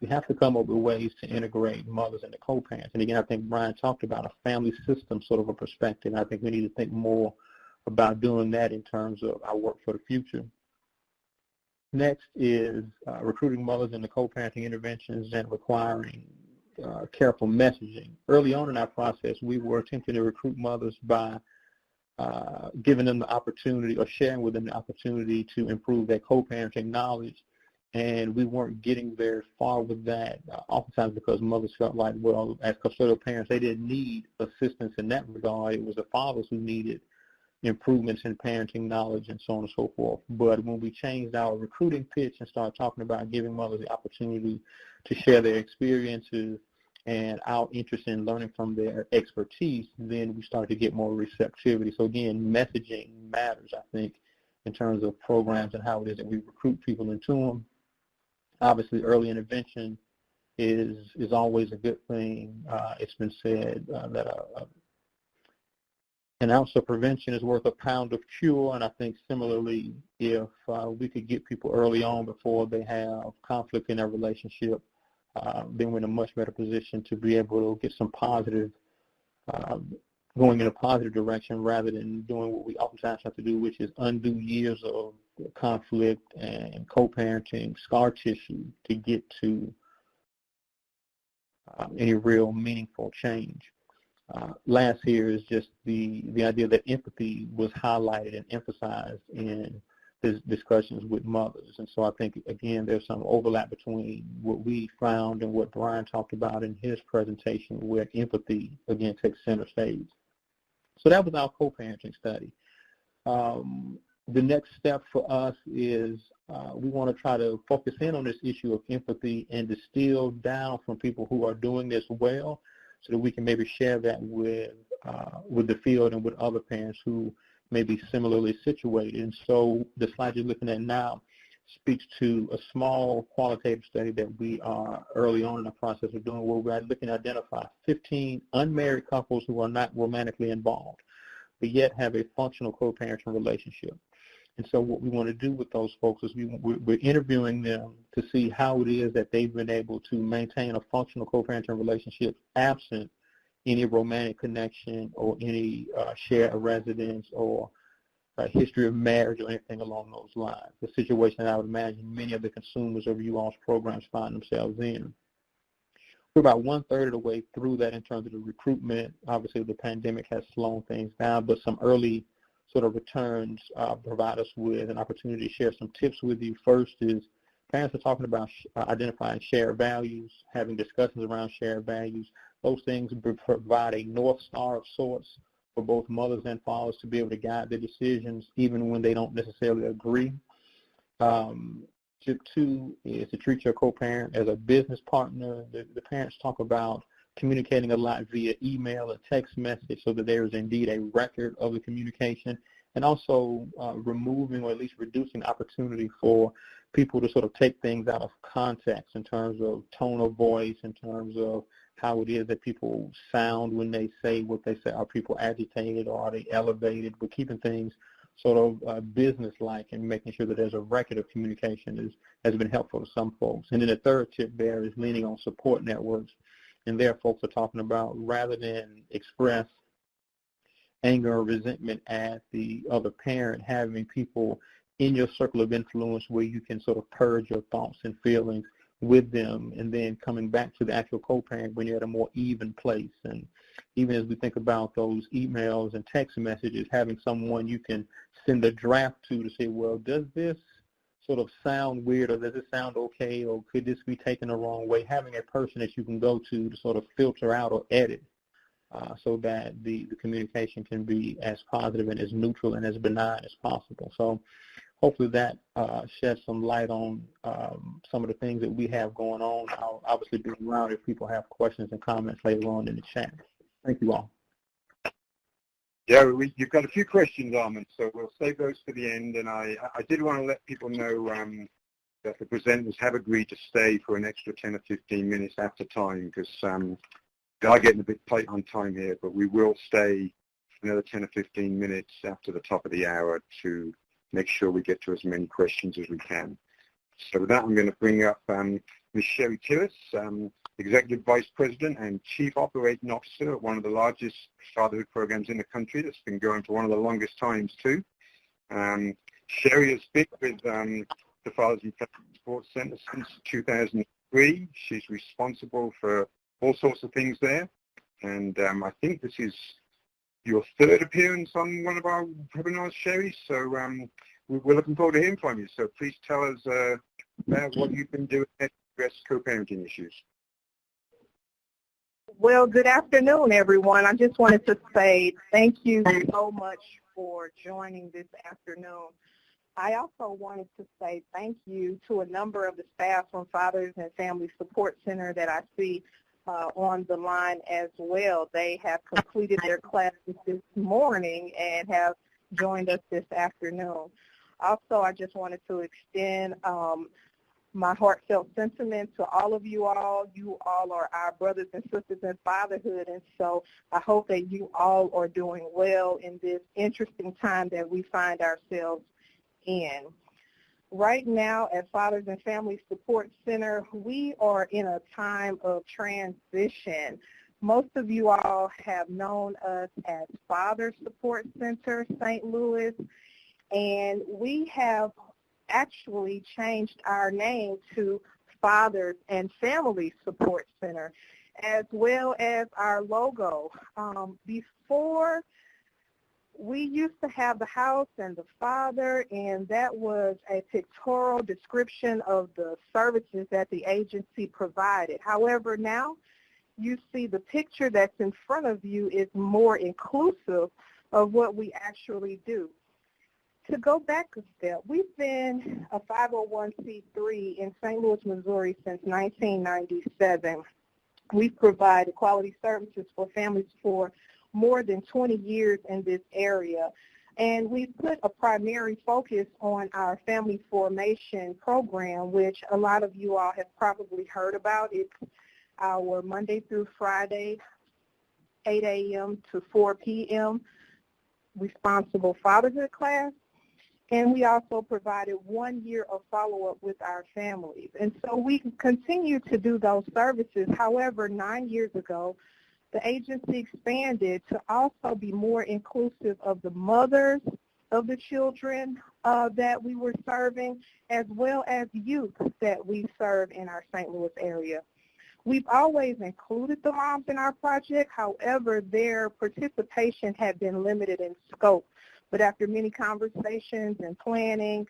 [SPEAKER 3] we have to come up with ways to integrate mothers into co-parents. And again, I think Brian talked about a family system sort of a perspective. I think we need to think more about doing that in terms of our work for the future. Next is recruiting mothers into co-parenting interventions and requiring careful messaging. Early on in our process, we were attempting to recruit mothers by giving them the opportunity or sharing with them the opportunity to improve their co-parenting knowledge. And we weren't getting very far with that, oftentimes because mothers felt like, well, as custodial parents, they didn't need assistance in that regard. It was the fathers who needed improvements in parenting knowledge and so on and so forth. But when we changed our recruiting pitch and started talking about giving mothers the opportunity to share their experiences and our interest in learning from their expertise, then we started to get more receptivity. So again, messaging matters, I think, in terms of programs and how it is that we recruit people into them. Obviously, early intervention is always a good thing. It's been said that an ounce of prevention is worth a pound of cure, and I think similarly, if we could get people early on before they have conflict in their relationship, then we're in a much better position to be able to get some positive, going in a positive direction rather than doing what we oftentimes have to do, which is undo years of conflict and co-parenting scar tissue to get to any real meaningful change. Last here is just the idea that empathy was highlighted and emphasized in the discussions with mothers. And so I think, again, there's some overlap between what we found and what Brian talked about in his presentation, where empathy, again, takes center stage. So that was our co-parenting study. The next step for us is we want to try to focus in on this issue of empathy and distill down from people who are doing this well so that we can maybe share that with the field and with other parents who may be similarly situated. And so the slide you're looking at now speaks to a small qualitative study that we are early on in the process of doing, where we're looking to identify 15 unmarried couples who are not romantically involved, but yet have a functional co-parenting relationship. And so what we want to do with those folks is we're interviewing them to see how it is that they've been able to maintain a functional co-parenting relationship absent any romantic connection or any shared residence or a history of marriage or anything along those lines, the situation that I would imagine many of the consumers of you all's programs find themselves in. We're about 1/3 of the way through that in terms of the recruitment. Obviously, the pandemic has slowed things down, but some early sort of returns provide us with an opportunity to share some tips with you. First is parents are talking about identifying shared values, having discussions around shared values. Those things provide a North Star of sorts for both mothers and fathers to be able to guide their decisions even when they don't necessarily agree. Tip 2 is to treat your co-parent as a business partner. The parents talk about communicating a lot via email and text message so that there is indeed a record of the communication, and also removing or at least reducing opportunity for people to sort of take things out of context in terms of tone of voice, in terms of how it is that people sound when they say what they say. Are people agitated or are they elevated? But keeping things sort of business-like and making sure that there's a record of communication has been helpful to some folks. And then the third tip there is leaning on support networks. And there folks are talking about, rather than express anger or resentment at the other parent, having people in your circle of influence where you can sort of purge your thoughts and feelings with them, and then coming back to the actual co-parent when you're at a more even place. And even as we think about those emails and text messages, having someone you can send a draft to say, well, does this sort of sound weird, or does it sound okay, or could this be taken the wrong way? Having a person that you can go to sort of filter out or edit so that the communication can be as positive and as neutral and as benign as possible. So hopefully that sheds some light on some of the things that we have going on. I'll obviously be around if people have questions and comments later on in the chat. Thank you all.
[SPEAKER 2] Yeah, you've got a few questions, Armand, so we'll save those for the end. And I did want to let people know that the presenters have agreed to stay for an extra 10 or 15 minutes after time, because they are getting a bit tight on time here, but we will stay another 10 or 15 minutes after the top of the hour to make sure we get to as many questions as we can. So with that, I'm going to bring up Ms. Sherry Tillis, Executive Vice President and Chief Operating Officer at one of the largest fatherhood programs in the country that's been going for one of the longest times too. Sherry has been with the Fathers and Family Support Center since 2003. She's responsible for all sorts of things there, and I think this is your third appearance on one of our webinars, Sherry, so we're looking forward to hearing from you. So please tell us about what you've been doing to address co-parenting issues.
[SPEAKER 5] Well, good afternoon, everyone. I just wanted to say thank you so much for joining this afternoon. I also wanted to say thank you to a number of the staff from Fathers and Family Support Center that I see on the line as well. They have completed their classes this morning and have joined us this afternoon. Also, I just wanted to extend my heartfelt sentiment to all of you all. You all are our brothers and sisters in fatherhood, and so I hope that you all are doing well in this interesting time that we find ourselves in. Right now at Fathers and Family Support Center, we are in a time of transition. Most of you all have known us as Father Support Center St. Louis, and we have actually changed our name to Fathers and Family Support Center, as well as our logo. Before, we used to have the house and the father, and that was a pictorial description of the services that the agency provided. However, now you see the picture that's in front of you is more inclusive of what we actually do. To go back a step, we've been a 501c3 in St. Louis, Missouri since 1997. We've provided quality services for families for more than 20 years in this area. And we put a primary focus on our family formation program, which a lot of you all have probably heard about. It's our Monday through Friday, 8 a.m. to 4 p.m. responsible fatherhood class. And we also provided 1 year of follow-up with our families. And so we continue to do those services. However, 9 years ago, the agency expanded to also be more inclusive of the mothers of the children that we were serving, as well as youth that we serve in our St. Louis area. We've always included the moms in our project. However, their participation had been limited in scope. But after many conversations and planning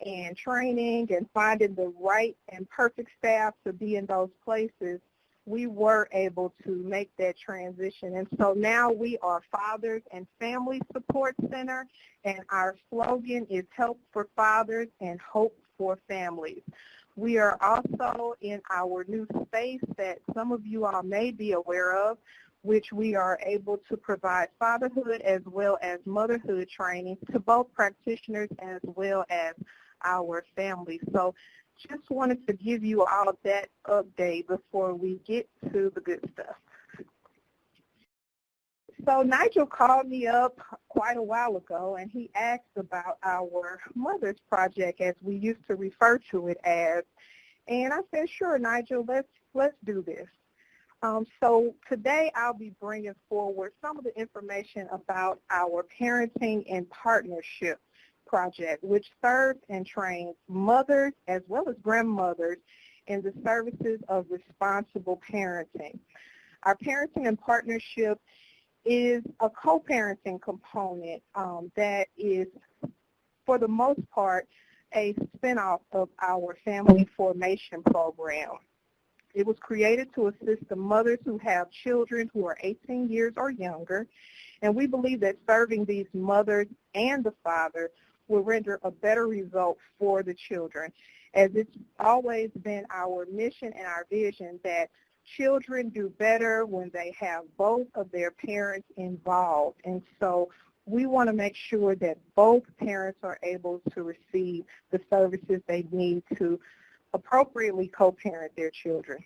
[SPEAKER 5] and training and finding the right and perfect staff to be in those places, we were able to make that transition. And so now we are Fathers and Family Support Center, and our slogan is Help for Fathers and Hope for Families. We are also in our new space that some of you all may be aware of, which we are able to provide fatherhood as well as motherhood training to both practitioners as well as our families. So just wanted to give you all that update before we get to the good stuff. So Nigel called me up quite a while ago, and he asked about our Mothers Project, as we used to refer to it as. And I said, sure, Nigel, let's do this. So today I'll be bringing forward some of the information about our Parenting in Partnership project, which serves and trains mothers as well as grandmothers in the services of responsible parenting. Our Parenting in Partnership is a co-parenting component that is, for the most part, a spinoff of our Family Formation Program. It was created to assist the mothers who have children who are 18 years or younger, and we believe that serving these mothers and the father will render a better result for the children, as it's always been our mission and our vision that children do better when they have both of their parents involved. And so we want to make sure that both parents are able to receive the services they need to appropriately co-parent their children.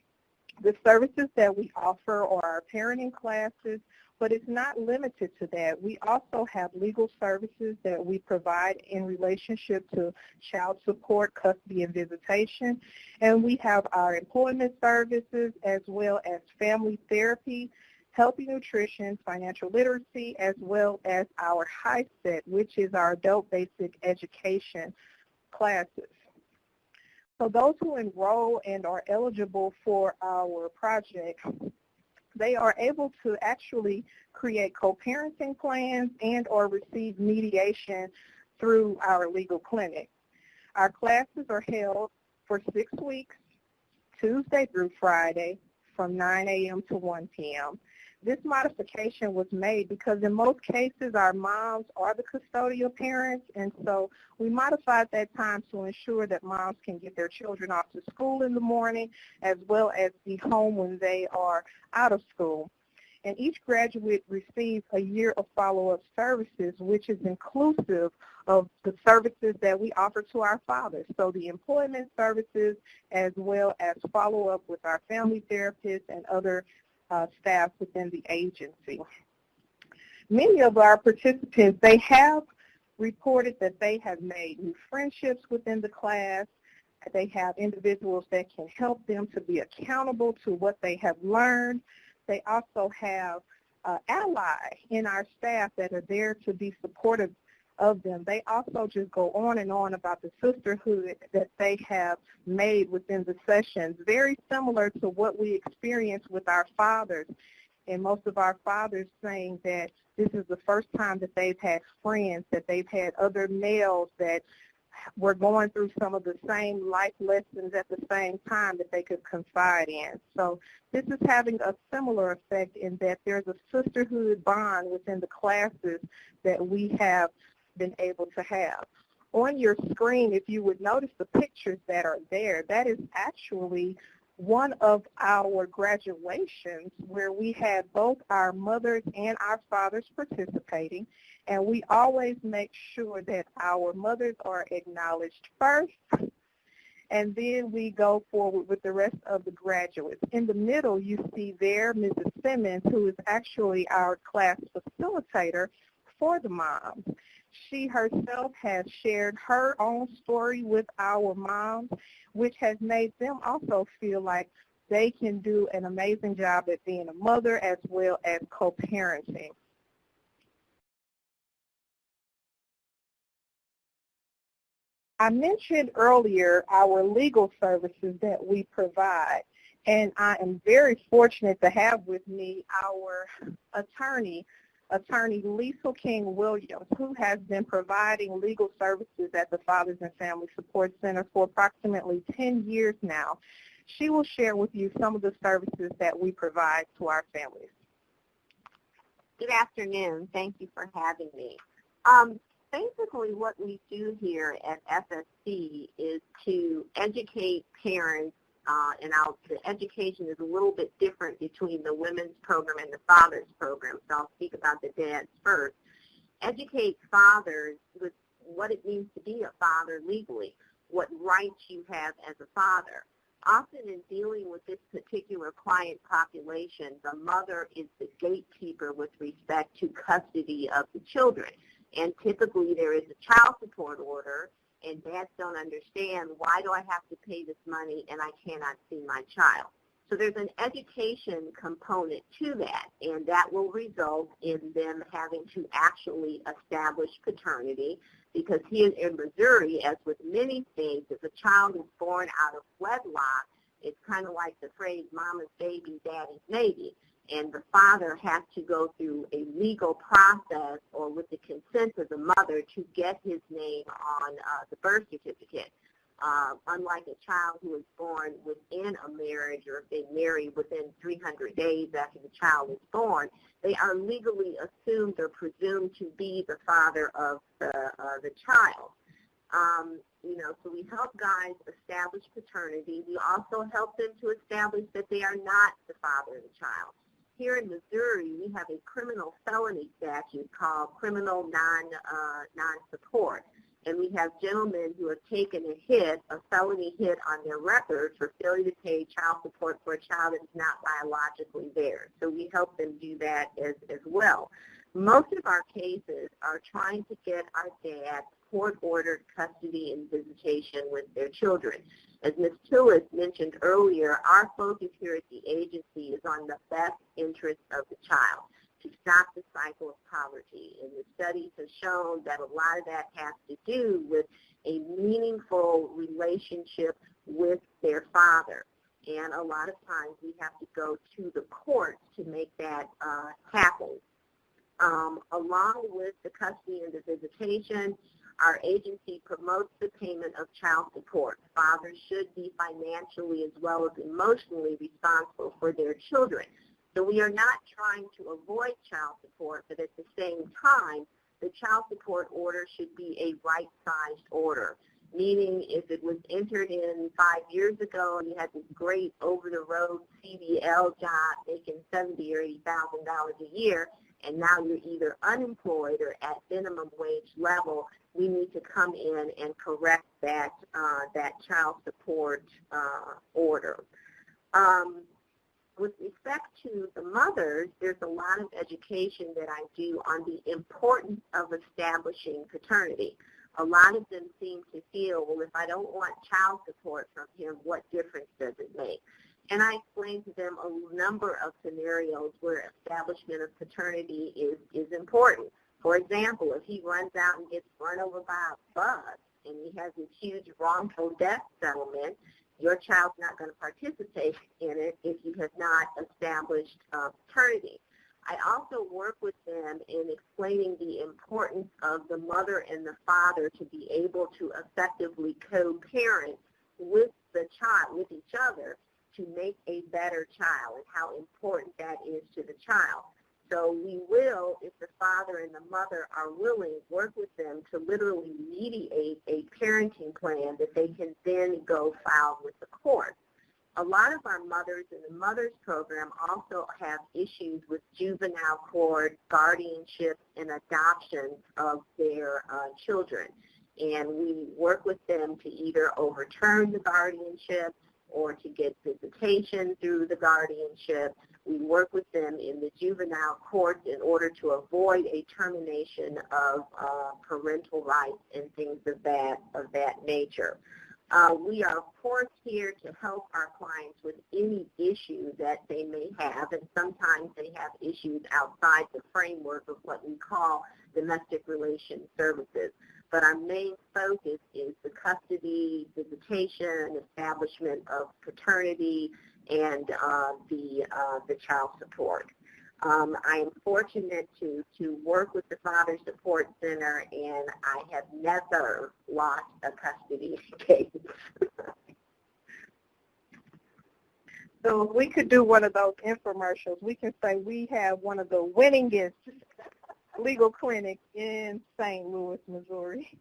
[SPEAKER 5] The services that we offer are our parenting classes, but it's not limited to that. We also have legal services that we provide in relationship to child support, custody, and visitation. And we have our employment services as well as family therapy, healthy nutrition, financial literacy, as well as our HISET, which is our adult basic education classes. So those who enroll and are eligible for our project, they are able to actually create co-parenting plans and or receive mediation through our legal clinic. Our classes are held for 6 weeks, Tuesday through Friday, from 9 a.m. to 1 p.m. This modification was made because in most cases our moms are the custodial parents, and so we modified that time to ensure that moms can get their children off to school in the morning as well as be home when they are out of school. And each graduate receives a year of follow-up services, which is inclusive of the services that we offer to our fathers. So the employment services as well as follow-up with our family therapists and other staff within the agency. Many of our participants, they have reported that they have made new friendships within the class. They have individuals that can help them to be accountable to what they have learned. They also have allies in our staff that are there to be supportive of them. They also just go on and on about the sisterhood that they have made within the sessions, very similar to what we experience with our fathers. And most of our fathers saying that this is the first time that they've had friends, that they've had other males that were going through some of the same life lessons at the same time that they could confide in. So this is having a similar effect in that there's a sisterhood bond within the classes that we have been able to have. On your screen, if you would notice the pictures that are there, that is actually one of our graduations where we had both our mothers and our fathers participating, and we always make sure that our mothers are acknowledged first, and then we go forward with the rest of the graduates. In the middle, you see there Mrs. Simmons, who is actually our class facilitator for the moms. She herself has shared her own story with our moms, which has made them also feel like they can do an amazing job at being a mother as well as co-parenting. I mentioned earlier our legal services that we provide, and I am very fortunate to have with me our attorney Liesl King-Williams, who has been providing legal services at the Fathers and Family Support Center for approximately 10 years now. She will share with you some of the services that we provide to our families.
[SPEAKER 6] Good afternoon. Thank you for having me. Basically what we do here at FSC is to educate parents, and the education is a little bit different between the women's program and the fathers program, so I'll speak about the dads first. Educate fathers with what it means to be a father legally, what rights you have as a father. Often in dealing with this particular client population, the mother is the gatekeeper with respect to custody of the children. And typically there is a child support order, and dads don't understand, why do I have to pay this money and I cannot see my child? So there's an education component to that, and that will result in them having to actually establish paternity, because here in Missouri, as with many states, if a child is born out of wedlock, it's kind of like the phrase, mama's baby, daddy's maybe. And the father has to go through a legal process or with the consent of the mother to get his name on the birth certificate. Unlike a child who is born within a marriage, or if they marry within 300 days after the child is born, they are legally assumed or presumed to be the father of the child. So we help guys establish paternity. We also help them to establish that they are not the father of the child. Here in Missouri, we have a criminal felony statute called criminal non-support. And we have gentlemen who have taken a felony hit on their record for failure to pay child support for a child that is not biologically theirs. So we help them do that as well. Most of our cases are trying to get our dads court-ordered custody and visitation with their children. As Ms. Tillis mentioned earlier, our focus here at the agency is on the best interest of the child, to stop the cycle of poverty. And the studies have shown that a lot of that has to do with a meaningful relationship with their father. And a lot of times we have to go to the courts to make that happen. Along with the custody and the visitation, our agency promotes the payment of child support. Fathers should be financially as well as emotionally responsible for their children. So we are not trying to avoid child support, but at the same time, the child support order should be a right-sized order, meaning if it was entered in 5 years ago and you had this great over-the-road CDL job making $70,000 or $80,000 a year, and now you're either unemployed or at minimum wage level, we need to come in and correct that child support order. With respect to the mothers, there's a lot of education that I do on the importance of establishing paternity. A lot of them seem to feel, well, if I don't want child support from him, what difference does it make? And I explain to them a number of scenarios where establishment of paternity is important. For example, if he runs out and gets run over by a bus and he has this huge wrongful death settlement, your child's not going to participate in it if you have not established paternity. I also work with them in explaining the importance of the mother and the father to be able to effectively co-parent with the child, with each other, to make a better child, and how important that is to the child. So we will, if the father and the mother are willing, work with them to literally mediate a parenting plan that they can then go file with the court. a lot of our mothers in the Mothers Program also have issues with juvenile court, guardianship, and adoption of their children. And we work with them to either overturn the guardianship or to get visitation through the guardianship. We work with them in the juvenile court in order to avoid a termination of parental rights and things of that nature. We are, of course, here to help our clients with any issue that they may have, and sometimes they have issues outside the framework of what we call domestic relations services. But our main focus is the custody, visitation, establishment of paternity, and the child support. I am fortunate to work with the Father Support Center, and I have never lost a custody case.
[SPEAKER 5] So if we could do one of those infomercials, we can say we have one of the winningest legal clinics in St. Louis, Missouri.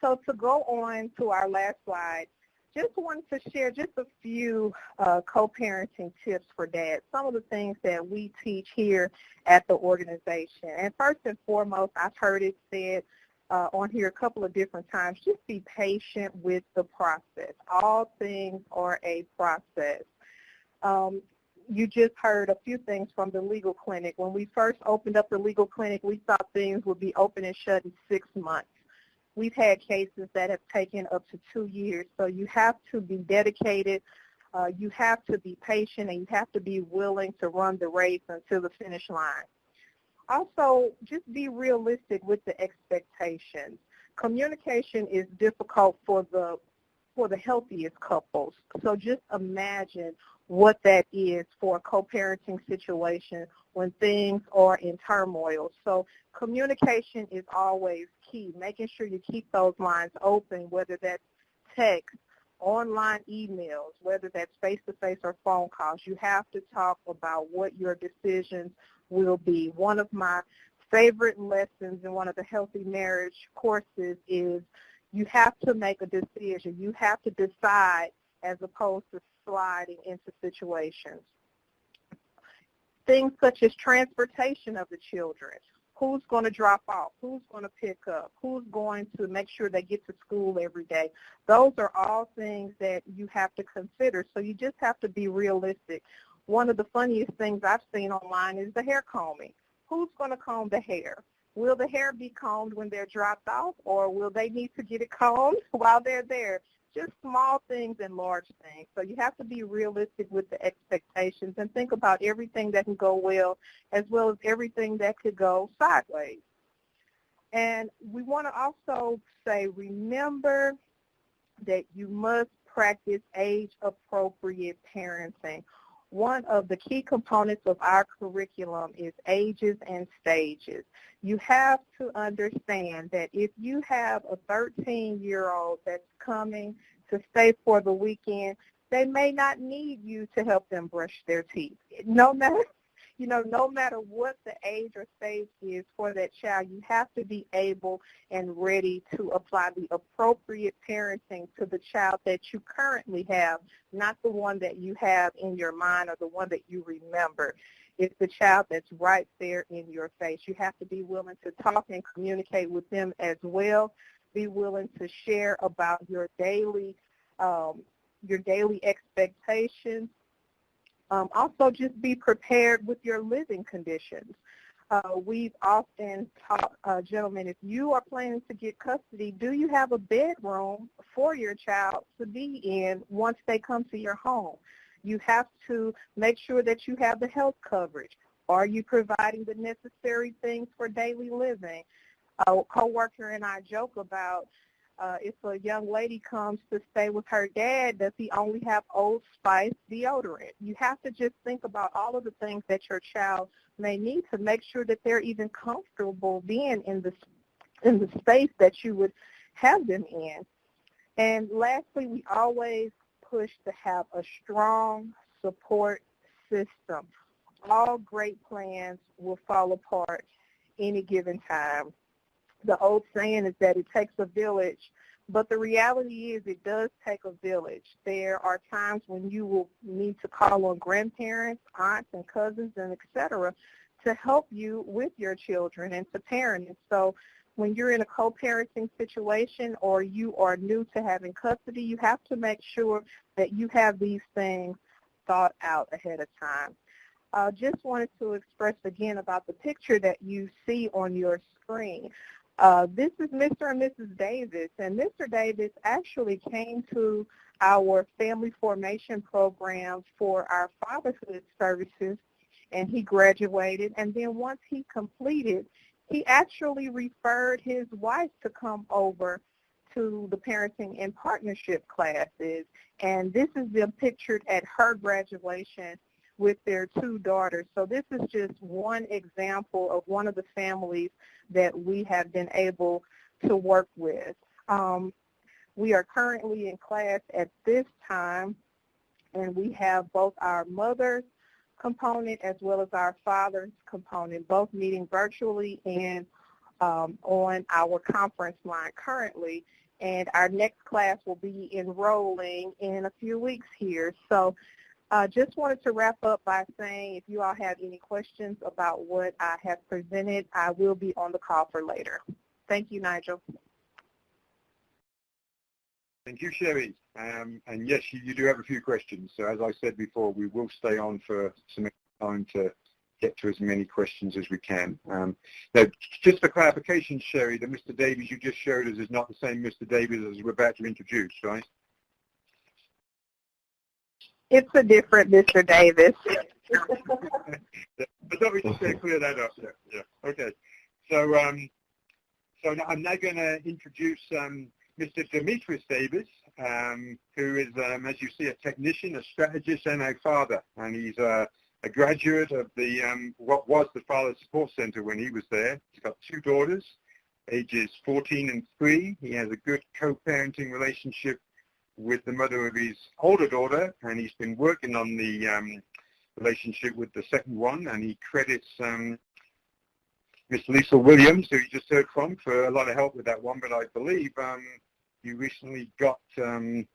[SPEAKER 5] So to go on to our last slide, just wanted to share just a few co-parenting tips for dads, some of the things that we teach here at the organization. And first and foremost, I've heard it said on here a couple of different times, just be patient with the process. All things are a process. You just heard a few things from the legal clinic. When we first opened up the legal clinic, we thought things would be open and shut in 6 months. We've had cases that have taken up to 2 years, so you have to be dedicated, you have to be patient, and you have to be willing to run the race until the finish line. Also, just be realistic with the expectations. Communication is difficult for the healthiest couples, so just imagine what that is for a co-parenting situation when things are in turmoil. So communication is always key, making sure you keep those lines open, whether that's text, online emails, whether that's face-to-face or phone calls. You have to talk about what your decisions will be. One of my favorite lessons in one of the Healthy Marriage courses is you have to make a decision. You have to decide as opposed to sliding into situations. Things such as transportation of the children. Who's going to drop off? Who's going to pick up? Who's going to make sure they get to school every day? Those are all things that you have to consider. So you just have to be realistic. One of the funniest things I've seen online is the hair combing. Who's going to comb the hair? Will the hair be combed when they're dropped off, or will they need to get it combed while they're there? Just small things and large things. So you have to be realistic with the expectations and think about everything that can go well as everything that could go sideways. And we want to also say, remember that you must practice age-appropriate parenting. One of the key components of our curriculum is ages and stages. You have to understand that if you have a 13-year-old that's coming to stay for the weekend, they may not need you to help them brush their teeth. No matter what the age or stage is for that child, you have to be able and ready to apply the appropriate parenting to the child that you currently have, not the one that you have in your mind or the one that you remember. It's the child that's right there in your face. You have to be willing to talk and communicate with them as well. Be willing to share about your daily expectations. Also, just be prepared with your living conditions. We've often taught gentlemen, if you are planning to get custody, do you have a bedroom for your child to be in once they come to your home? You have to make sure that you have the health coverage. Are you providing the necessary things for daily living? A coworker and I joke about if a young lady comes to stay with her dad, does he only have Old Spice deodorant? You have to just think about all of the things that your child may need to make sure that they're even comfortable being in the space that you would have them in. And lastly, we always push to have a strong support system. All great plans will fall apart any given time. The old saying is that it takes a village, But the reality is it does take a village. There are times when you will need to call on grandparents, aunts, and cousins, and et cetera, to help you with your children and to parent. And so when you're in a co-parenting situation or you are new to having custody, you have to make sure that you have these things thought out ahead of time. Just wanted to express again about the picture that you see on your screen. This is Mr. and Mrs. Davis, and Mr. Davis actually came to our family formation program for our fatherhood services, and he graduated, and then once he completed, he actually referred his wife to come over to the parenting and partnership classes, and this is them pictured at her graduation with their 2 daughters. So this is just one example of one of the families that we have been able to work with. We are currently in class at this time, and we have both our mother's component as well as our father's component, both meeting virtually and on our conference line currently. And our next class will be enrolling in a few weeks here. So just wanted to wrap up by saying if you all have any questions about what I have presented, I will be on the call for later. Thank you, Nigel.
[SPEAKER 2] Thank you, Sherry. And yes, you do have a few questions. So as I said before, we will stay on for some time to get to as many questions as we can. Now, just for clarification, Sherry, the Mr. Davies you just showed us is not the same Mr. Davies as we're about to introduce, right?
[SPEAKER 5] It's a different Mr. Davis.
[SPEAKER 2] I thought we should clear that up. Yeah. Okay. So, so I'm now going to introduce Mr. Demetrius Davis, who is, as you see, a technician, a strategist, and a father. And he's a graduate of the what was the Father Support Center when he was there. He's got 2 daughters, ages 14 and 3. He has a good co-parenting relationship with the mother of his older daughter, and he's been working on the relationship with the second one, and he credits Miss Lisa Williams, who you just heard from, for a lot of help with that one. But I believe you recently got I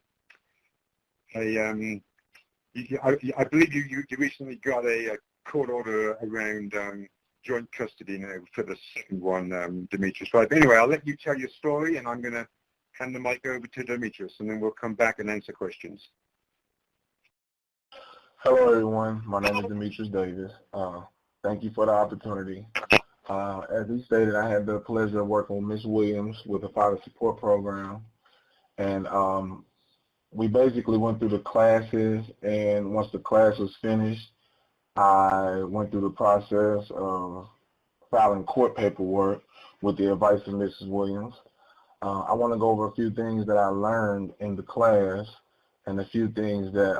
[SPEAKER 2] believe you recently got a court order around joint custody now for the second one, Demetrius. Right. But anyway, I'll let you tell your story, and I'm going to hand the mic over to Demetrius, and then we'll come back and answer questions.
[SPEAKER 7] Hello, everyone. My name is Demetrius Davis. Thank you for the opportunity. As he stated, I had the pleasure of working with Ms. Williams with the Father Support Program, and we basically went through the classes, and once the class was finished, I went through the process of filing court paperwork with the advice of Mrs. Williams. I want to go over a few things that I learned in the class and a few things that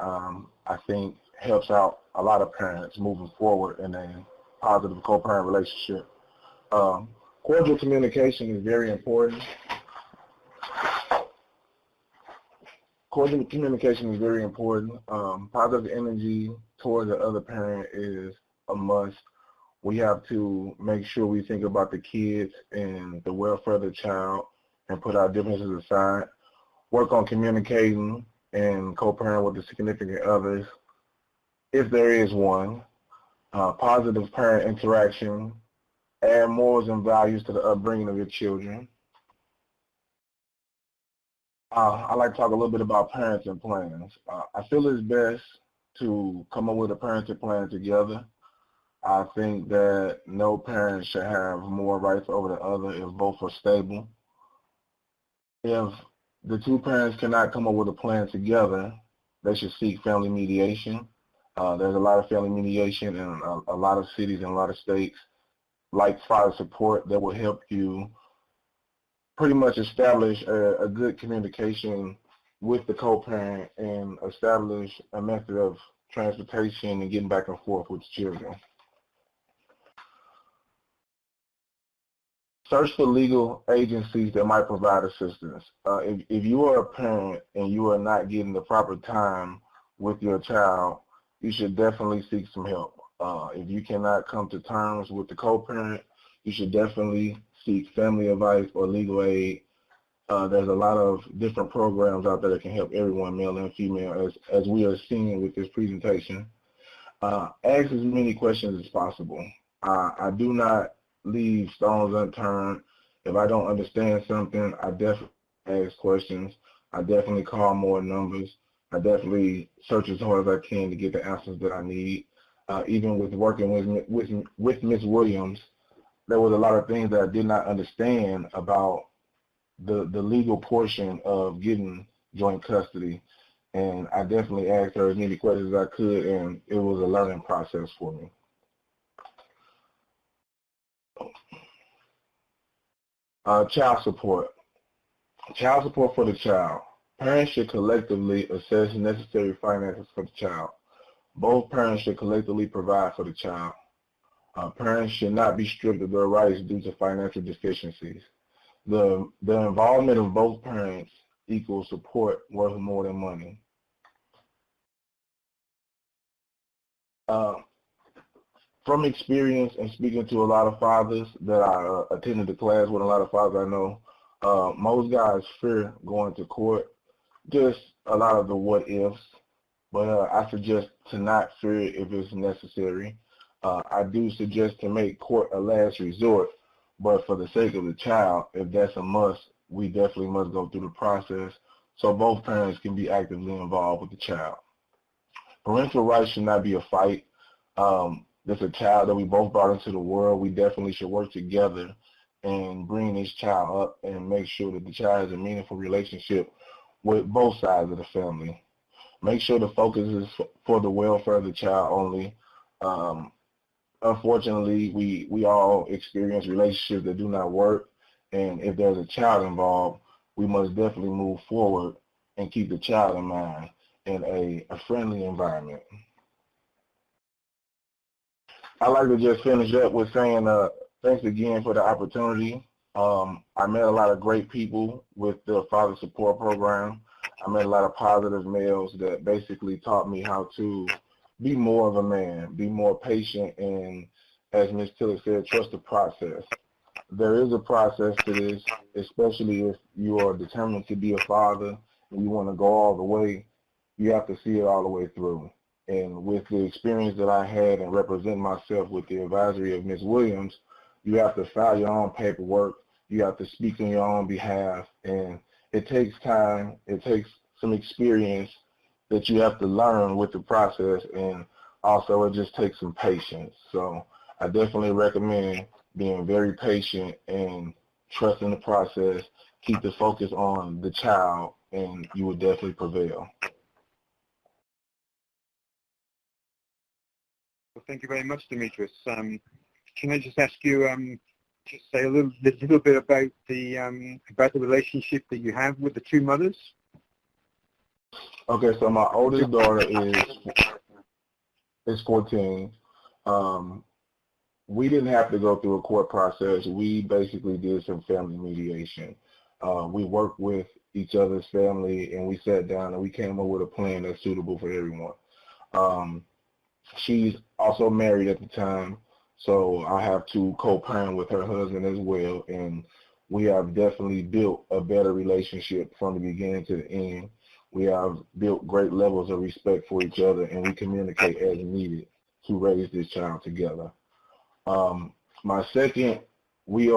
[SPEAKER 7] I think helps out a lot of parents moving forward in a positive co-parent relationship. Cordial communication is very important. Cordial communication is very important. Positive energy towards the other parent is a must. We have to make sure we think about the kids and the welfare of the child and put our differences aside. Work on communicating and co-parent with the significant others, if there is one. Positive parent interaction. Add morals and values to the upbringing of your children. I'd like to talk a little bit about parenting plans. I feel it's best to come up with a parenting plan together. I think that no parent should have more rights over the other if both are stable. If the 2 parents cannot come up with a plan together, they should seek family mediation. There's a lot of family mediation in a lot of cities and a lot of states, like Father Support, that will help you pretty much establish a good communication with the co-parent and establish a method of transportation and getting back and forth with the children. Search for legal agencies that might provide assistance. If you are a parent and you are not getting the proper time with your child, you should definitely seek some help. If you cannot come to terms with the co-parent, you should definitely seek family advice or legal aid There's a lot of different programs out there that can help everyone, male and female, as we are seeing with this presentation. Ask as many questions as possible. I do not leave stones unturned. If I don't understand something, I definitely ask questions. I definitely call more numbers. I definitely search as hard as I can to get the answers that I need. Even with working with Ms. Williams, there was a lot of things that I did not understand about the legal portion of getting joint custody. And I definitely asked her as many questions as I could, and it was a learning process for me. Child support. Child support for the child. Parents should collectively assess necessary finances for the child. Both parents should collectively provide for the child. Parents should not be stripped of their rights due to financial deficiencies. The involvement of both parents equals support worth more than money. From experience and speaking to a lot of fathers that I attended the class with, a lot of fathers I know, most guys fear going to court, just a lot of the what ifs, but I suggest to not fear it if it's necessary. I do suggest to make court a last resort, but for the sake of the child, if that's a must, we definitely must go through the process so both parents can be actively involved with the child. Parental rights should not be a fight. There's a child that we both brought into the world. We definitely should work together and bring this child up and make sure that the child has a meaningful relationship with both sides of the family. Make sure the focus is for the welfare of the child only. Unfortunately, we all experience relationships that do not work, and if there's a child involved, we must definitely move forward and keep the child in mind in a friendly environment. I'd like to just finish up with saying thanks again for the opportunity. I met a lot of great people with the Father Support Program. I met a lot of positive males that basically taught me how to be more of a man, be more patient, and as Ms. Tiller said, trust the process. There is a process to this, especially if you are determined to be a father and you want to go all the way, you have to see it all the way through. And with the experience that I had and represent myself with the advisory of Ms. Williams, you have to file your own paperwork, you have to speak on your own behalf, and it takes time, it takes some experience that you have to learn with the process, and also it just takes some patience. So I definitely recommend being very patient and trusting the process, keep the focus on the child, and you will definitely prevail.
[SPEAKER 2] Well, thank you very much, Demetrius. Can I just ask you to say a little bit about the relationship that you have with the two mothers?
[SPEAKER 7] Okay, so my oldest daughter is 14. We didn't have to go through a court process. We basically did some family mediation. We worked with each other's family, and we sat down and we came up with a plan that's suitable for everyone. She's also married at the time, so I have to co-parent with her husband as well, and we have definitely built a better relationship from the beginning to the end. We have built great levels of respect for each other, and we communicate as needed to raise this child together. My second, we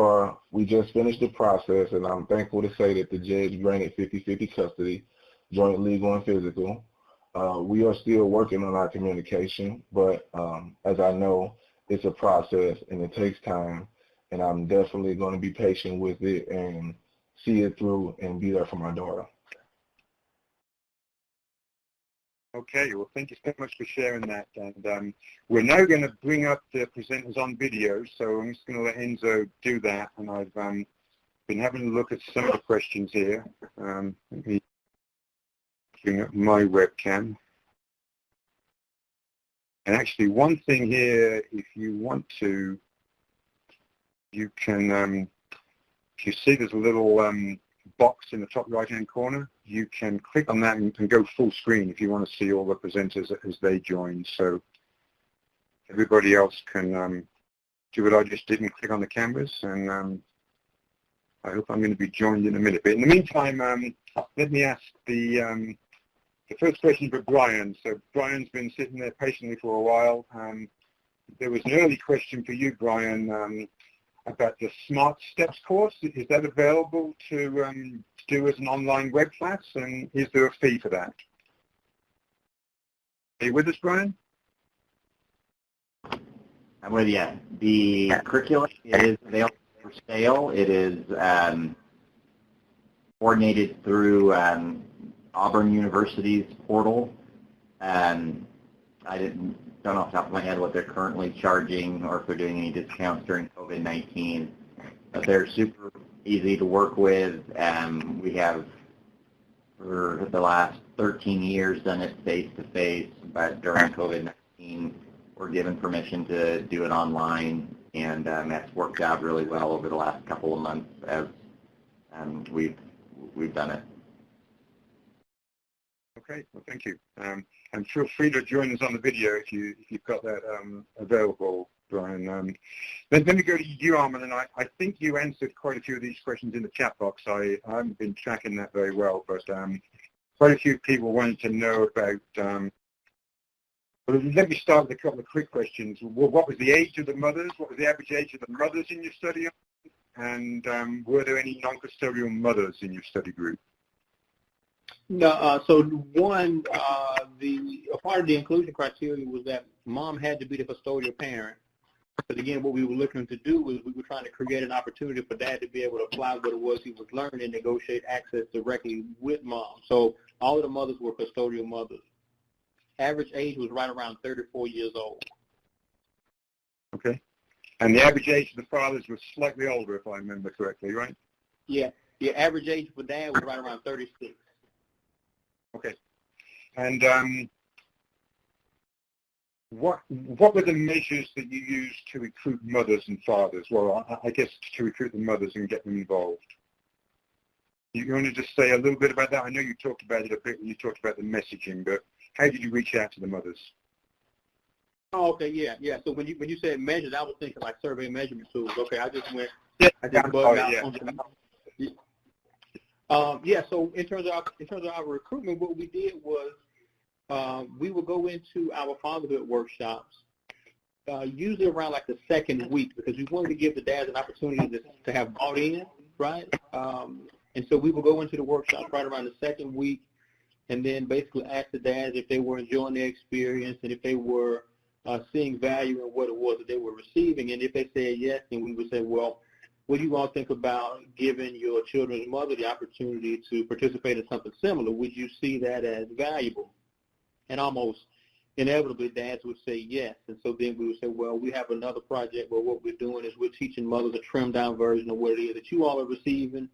[SPEAKER 7] just finished the process, and I'm thankful to say that the judge granted 50-50 custody, joint legal and physical. We are still working on our communication, but as I know, it's a process and it takes time, and I'm definitely going to be patient with it and see it through and be there for my daughter.
[SPEAKER 2] Okay, well, thank you so much for sharing that. And we're now going to bring up the presenters on video, so I'm just going to let Enzo do that. And I've been having a look at some of the questions here. Let me bring up my webcam. And actually, one thing here, if you want to, you can, if you see there's a little box in the top right-hand corner, you can click on that and go full screen if you want to see all the presenters as they join. So everybody else can do what I just did and click on the cameras. And I hope I'm going to be joined in a minute. But in the meantime, let me ask the first question for Brian. So Brian's been sitting there patiently for a while. There was an early question for you, Brian, about the Smart Steps course. Is that available to do as an online web class, and is there a fee for that? Are you with us, Brian?
[SPEAKER 4] I'm with you. The curriculum is available for sale. It is coordinated through Auburn University's portal. I don't know off the top of my head what they're currently charging or if they're doing any discounts during COVID-19. But they're super easy to work with. We have, for the last 13 years, done it face-to-face, but during COVID-19, we're given permission to do it online, and that's worked out really well over the last couple of months as we've done it.
[SPEAKER 2] Okay, well, thank you. And feel free to join us on the video if you've got that available, Brian. Let me go to you, Armin, and I think you answered quite a few of these questions in the chat box. I haven't been tracking that very well, but quite a few people wanted to know about. Well, let me start with a couple of quick questions. What was the age of the mothers? What was the average age of the mothers in your study? And were there any non-custodial mothers in your study group?
[SPEAKER 3] No, so one, a part of the inclusion criteria was that mom had to be the custodial parent. But again, what we were looking to do was we were trying to create an opportunity for dad to be able to apply what it was he was learning and negotiate access directly with mom. So all of the mothers were custodial mothers. Average age was right around 34 years old.
[SPEAKER 2] Okay. And the average age of the fathers was slightly older, if I remember correctly, right?
[SPEAKER 3] Yeah. The average age for dad was right around 36.
[SPEAKER 2] Okay. And what were the measures that you used to recruit mothers and fathers? Well, I guess to recruit the mothers and get them involved. You want to just say a little bit about that? I know you talked about it a bit when you talked about the messaging, but how did you reach out to the mothers?
[SPEAKER 3] Oh, okay, yeah. So when you said measures, I was thinking like survey measurement tools. Okay, I just bugged out. Yeah. So in terms of our recruitment, what we did was we would go into our fatherhood workshops usually around like the second week because we wanted to give the dads an opportunity to have bought in, right? And so we would go into the workshops right around the second week, and then basically ask the dads if they were enjoying their experience and if they were seeing value in what it was that they were receiving. And if they said yes, then we would say, well, what do you all think about giving your children's mother the opportunity to participate in something similar? Would you see that as valuable? And almost inevitably, dads would say yes. And so then we would say, well, we have another project where what we're doing is we're teaching mothers a trimmed-down version of what it is that you all are receiving.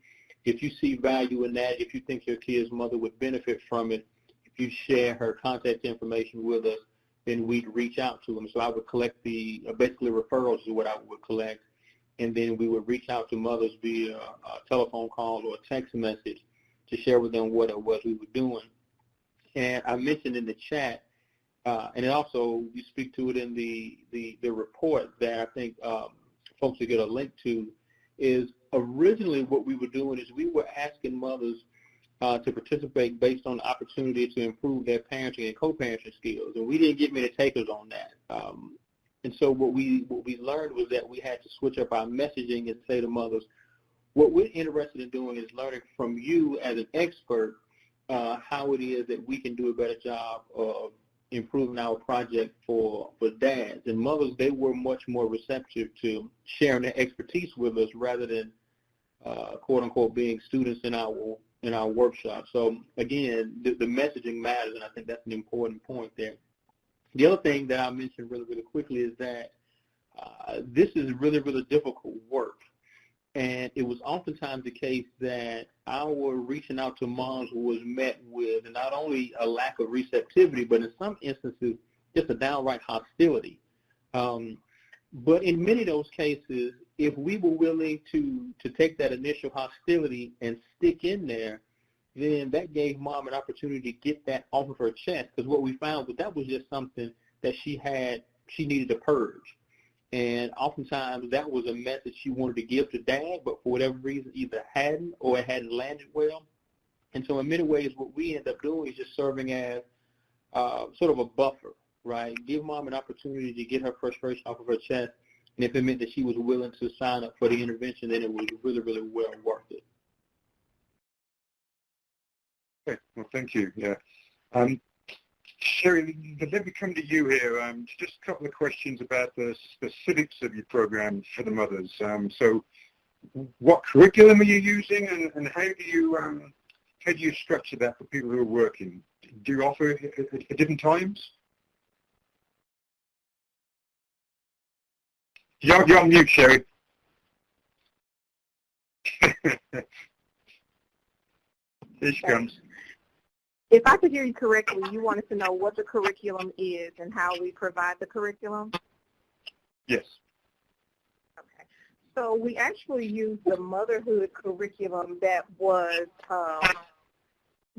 [SPEAKER 3] If you see value in that, if you think your kid's mother would benefit from it, if you share her contact information with us, then we'd reach out to them. So I would collect basically referrals is what I would collect, and then we would reach out to mothers via a telephone call or a text message to share with them what it was we were doing. And I mentioned in the chat, and it also, you speak to it in the report that I think folks will get a link to, is originally what we were doing is we were asking mothers to participate based on the opportunity to improve their parenting and co-parenting skills, and we didn't get many takers on that. And so what we learned was that we had to switch up our messaging and say to mothers, what we're interested in doing is learning from you as an expert how it is that we can do a better job of improving our project for dads. And mothers, they were much more receptive to sharing their expertise with us rather than quote unquote being students in our workshop. So again, the messaging matters, and I think that's an important point there. The other thing that I mentioned really, really quickly is that this is really, really difficult work. And it was oftentimes the case that our reaching out to moms was met with not only a lack of receptivity, but in some instances, just a downright hostility. But in many of those cases, if we were willing to take that initial hostility and stick in there, then that gave mom an opportunity to get that off of her chest. Because what we found was that was just something that she needed to purge. And oftentimes that was a message she wanted to give to Dad, but for whatever reason either hadn't or it hadn't landed well. And so in many ways what we end up doing is just serving as sort of a buffer, right? Give Mom an opportunity to get her frustration off of her chest. And if it meant that she was willing to sign up for the intervention, then it was really, really well worth it.
[SPEAKER 2] Okay, well, thank you. Yeah. Sherry, let me come to you here. Just a couple of questions about the specifics of your program for the mothers. So what curriculum are you using, and how do you structure that for people who are working? Do you offer it at different times? You're on mute, Sherry. Here she comes.
[SPEAKER 5] If I could hear you correctly, you wanted to know what the curriculum is and how we provide the curriculum?
[SPEAKER 2] Yes.
[SPEAKER 5] Okay. So we actually use the motherhood curriculum that was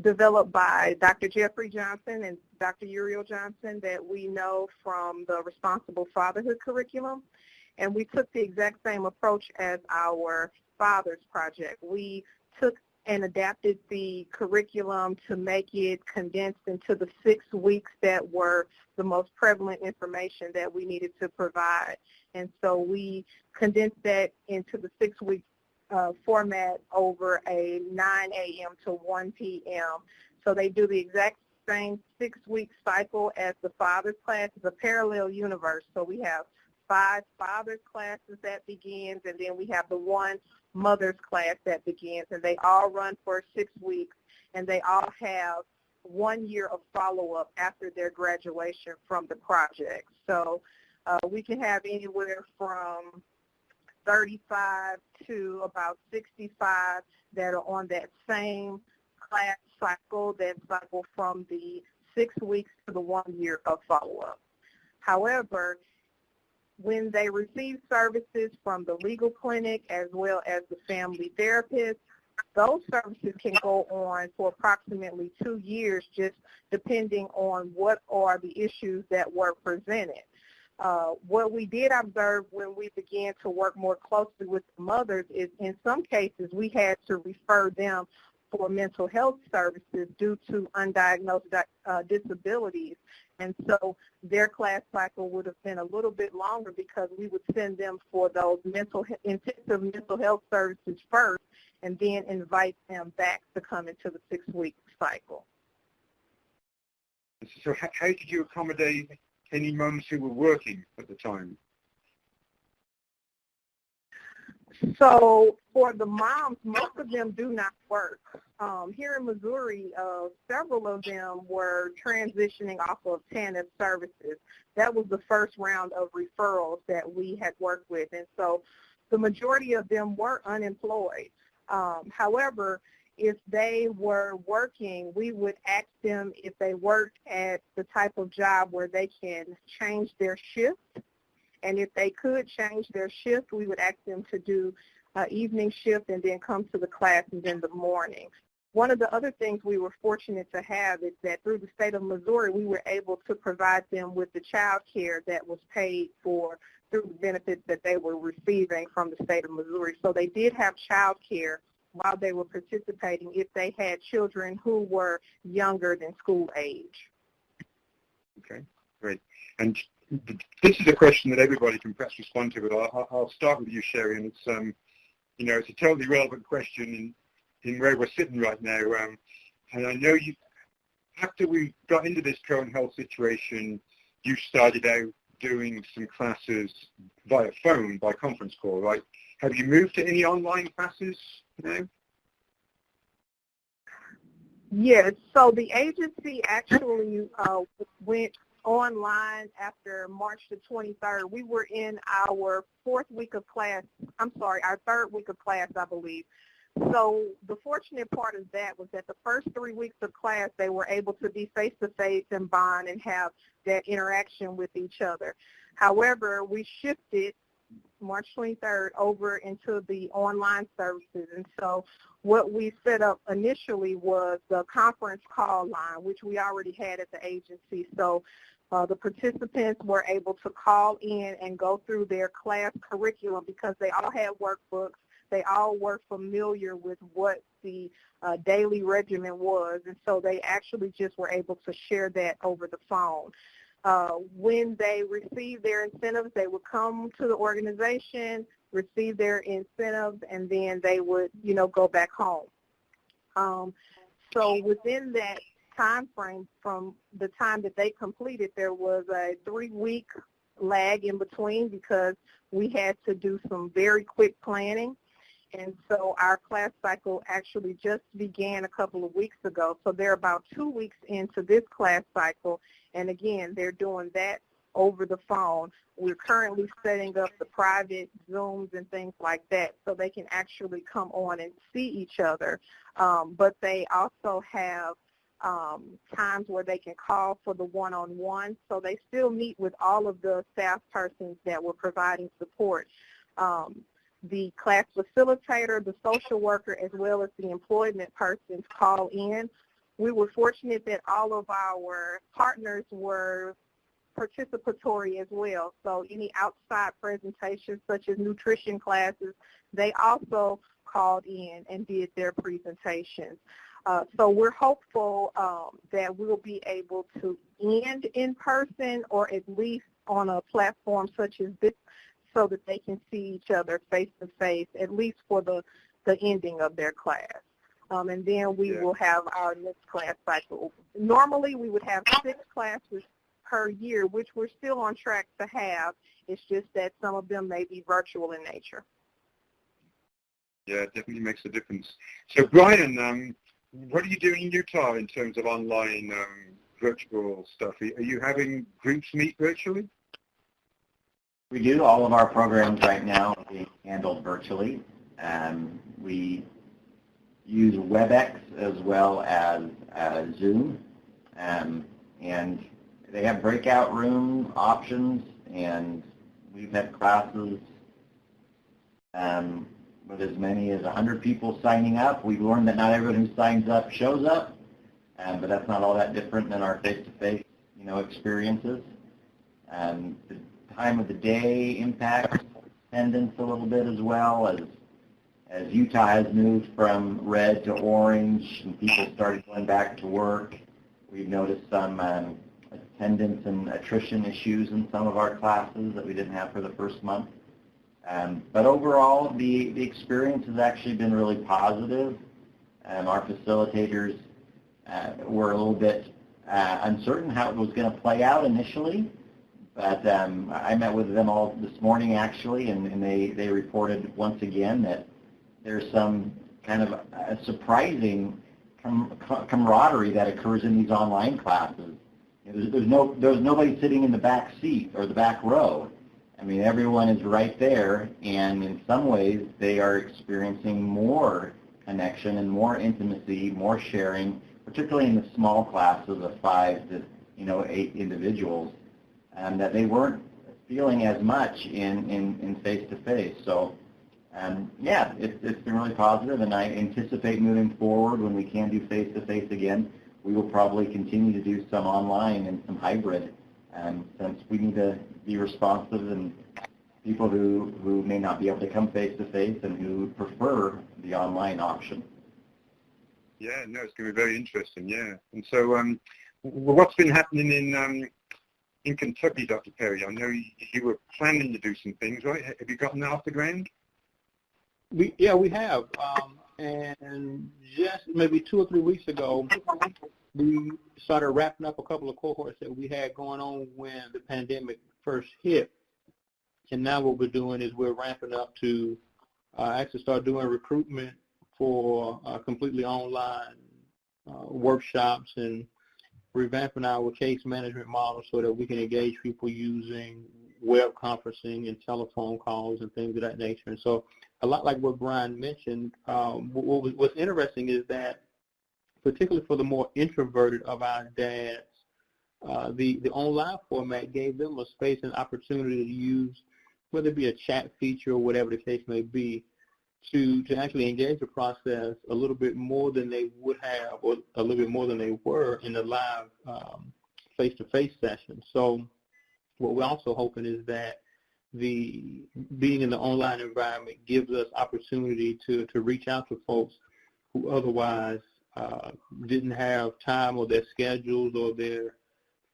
[SPEAKER 5] developed by Dr. Jeffrey Johnson and Dr. Uriel Johnson that we know from the Responsible Fatherhood curriculum. And we took the exact same approach as our Fathers Project. We took and adapted the curriculum to make it condensed into the 6 weeks that were the most prevalent information that we needed to provide. And so we condensed that into the 6-week format over a 9 a.m. to 1 p.m. So they do the exact same 6-week cycle as the Fathers class. It's a parallel universe. So we have 5 Fathers classes that begins, and then we have the 1 Mother's class that begins, and they all run for 6 weeks, and they all have 1 year of follow-up after their graduation from the project. So we can have anywhere from 35 to about 65 that are on that same class cycle, that cycle from the 6 weeks to the 1 year of follow-up. However, when they receive services from the legal clinic as well as the family therapist, those services can go on for approximately 2 years, just depending on what are the issues that were presented. What we did observe when we began to work more closely with the mothers is in some cases we had to refer them for mental health services due to undiagnosed disabilities. And so their class cycle would have been a little bit longer because we would send them for those intensive mental health services first and then invite them back to come into the 6-week cycle.
[SPEAKER 2] So how did you accommodate any moms who were working at the time?
[SPEAKER 5] So for the moms, most of them do not work. Here in Missouri, several of them were transitioning off of TANF services. That was the first round of referrals that we had worked with, and so the majority of them were unemployed. However, if they were working, we would ask them if they worked at the type of job where they can change their shift. And if they could change their shift, we would ask them to do evening shift and then come to the classes in the morning. One of the other things we were fortunate to have is that through the state of Missouri, we were able to provide them with the child care that was paid for through the benefits that they were receiving from the state of Missouri. So they did have child care while they were participating if they had children who were younger than school age.
[SPEAKER 2] Okay, great. And this is a question that everybody can perhaps respond to, but I'll start with you, Sherry, and it's, it's a totally relevant question in where we're sitting right now. And I know after we got into this current health situation, you started out doing some classes via phone, by conference call, right? Have you moved to any online classes now?
[SPEAKER 5] Yes, so the agency actually went online after March the 23rd. We were in our our third week of class, I believe. So the fortunate part of that was that the first 3 weeks of class, they were able to be face-to-face and bond and have that interaction with each other. However, we shifted March 23rd, over into the online services. And so what we set up initially was the conference call line, which we already had at the agency. So the participants were able to call in and go through their class curriculum because they all had workbooks. They all were familiar with what the daily regimen was, and so they actually just were able to share that over the phone. When they received their incentives, they would come to the organization, receive their incentives, and then they would, go back home. So within that time frame from the time that they completed, there was a 3-week lag in between because we had to do some very quick planning. And so our class cycle actually just began a couple of weeks ago. So they're about 2 weeks into this class cycle. And again, they're doing that over the phone. We're currently setting up the private Zooms and things like that so they can actually come on and see each other. But they also have times where they can call for the one-on-one. So they still meet with all of the staff persons that were providing support. The class facilitator, the social worker, as well as the employment persons call in. We were fortunate that all of our partners were participatory as well. So any outside presentations such as nutrition classes, they also called in and did their presentations. So we're hopeful that we'll be able to end in person or at least on a platform such as this, so that they can see each other face-to-face, at least for the ending of their class. And then we will have our next class cycle. Normally, we would have 6 classes per year, which we're still on track to have. It's just that some of them may be virtual in nature.
[SPEAKER 2] Yeah, it definitely makes a difference. So, Brian, what are you doing in Utah in terms of online virtual stuff? Are you having groups meet virtually?
[SPEAKER 4] We do. All of our programs right now are being handled virtually. We use WebEx as well as Zoom. And they have breakout room options, and we've had classes with as many as 100 people signing up. We've learned that not everyone who signs up shows up, but that's not all that different than our face-to-face, experiences. The time of the day impacts attendance a little bit as well, as Utah has moved from red to orange and people started going back to work. We've noticed some attendance and attrition issues in some of our classes that we didn't have for the first month. But overall, the experience has actually been really positive. Our facilitators were a little bit uncertain how it was going to play out initially. But I met with them all this morning, actually, and they reported once again that there's some kind of a surprising camaraderie that occurs in these online classes. There's nobody sitting in the back seat or the back row. I mean, everyone is right there, and in some ways they are experiencing more connection and more intimacy, more sharing, particularly in the small classes of 5 to 8 individuals. That they weren't feeling as much in face-to-face. So, yeah, it's been really positive, and I anticipate moving forward when we can do face-to-face again, we will probably continue to do some online and some hybrid, since we need to be responsive and people who may not be able to come face-to-face and who prefer the online option.
[SPEAKER 2] Yeah, no, it's going to be very interesting, yeah. And so what's been happening in Kentucky, Dr. Perry? I know you were planning to do some things, right? Have you gotten that off the ground?
[SPEAKER 3] We have. And just maybe 2 or 3 weeks ago, we started wrapping up a couple of cohorts that we had going on when the pandemic first hit. And now what we're doing is we're ramping up to actually start doing recruitment for completely online workshops and revamping our case management model so that we can engage people using web conferencing and telephone calls and things of that nature. And so a lot like what Brian mentioned, what's interesting is that particularly for the more introverted of our dads, the online format gave them a space and opportunity to use whether it be a chat feature or whatever the case may be, to actually engage the process a little bit more than they would have, or a little bit more than they were in the live face-to-face session. So what we're also hoping is that the being in the online environment gives us opportunity to reach out to folks who otherwise didn't have time, or their schedules or their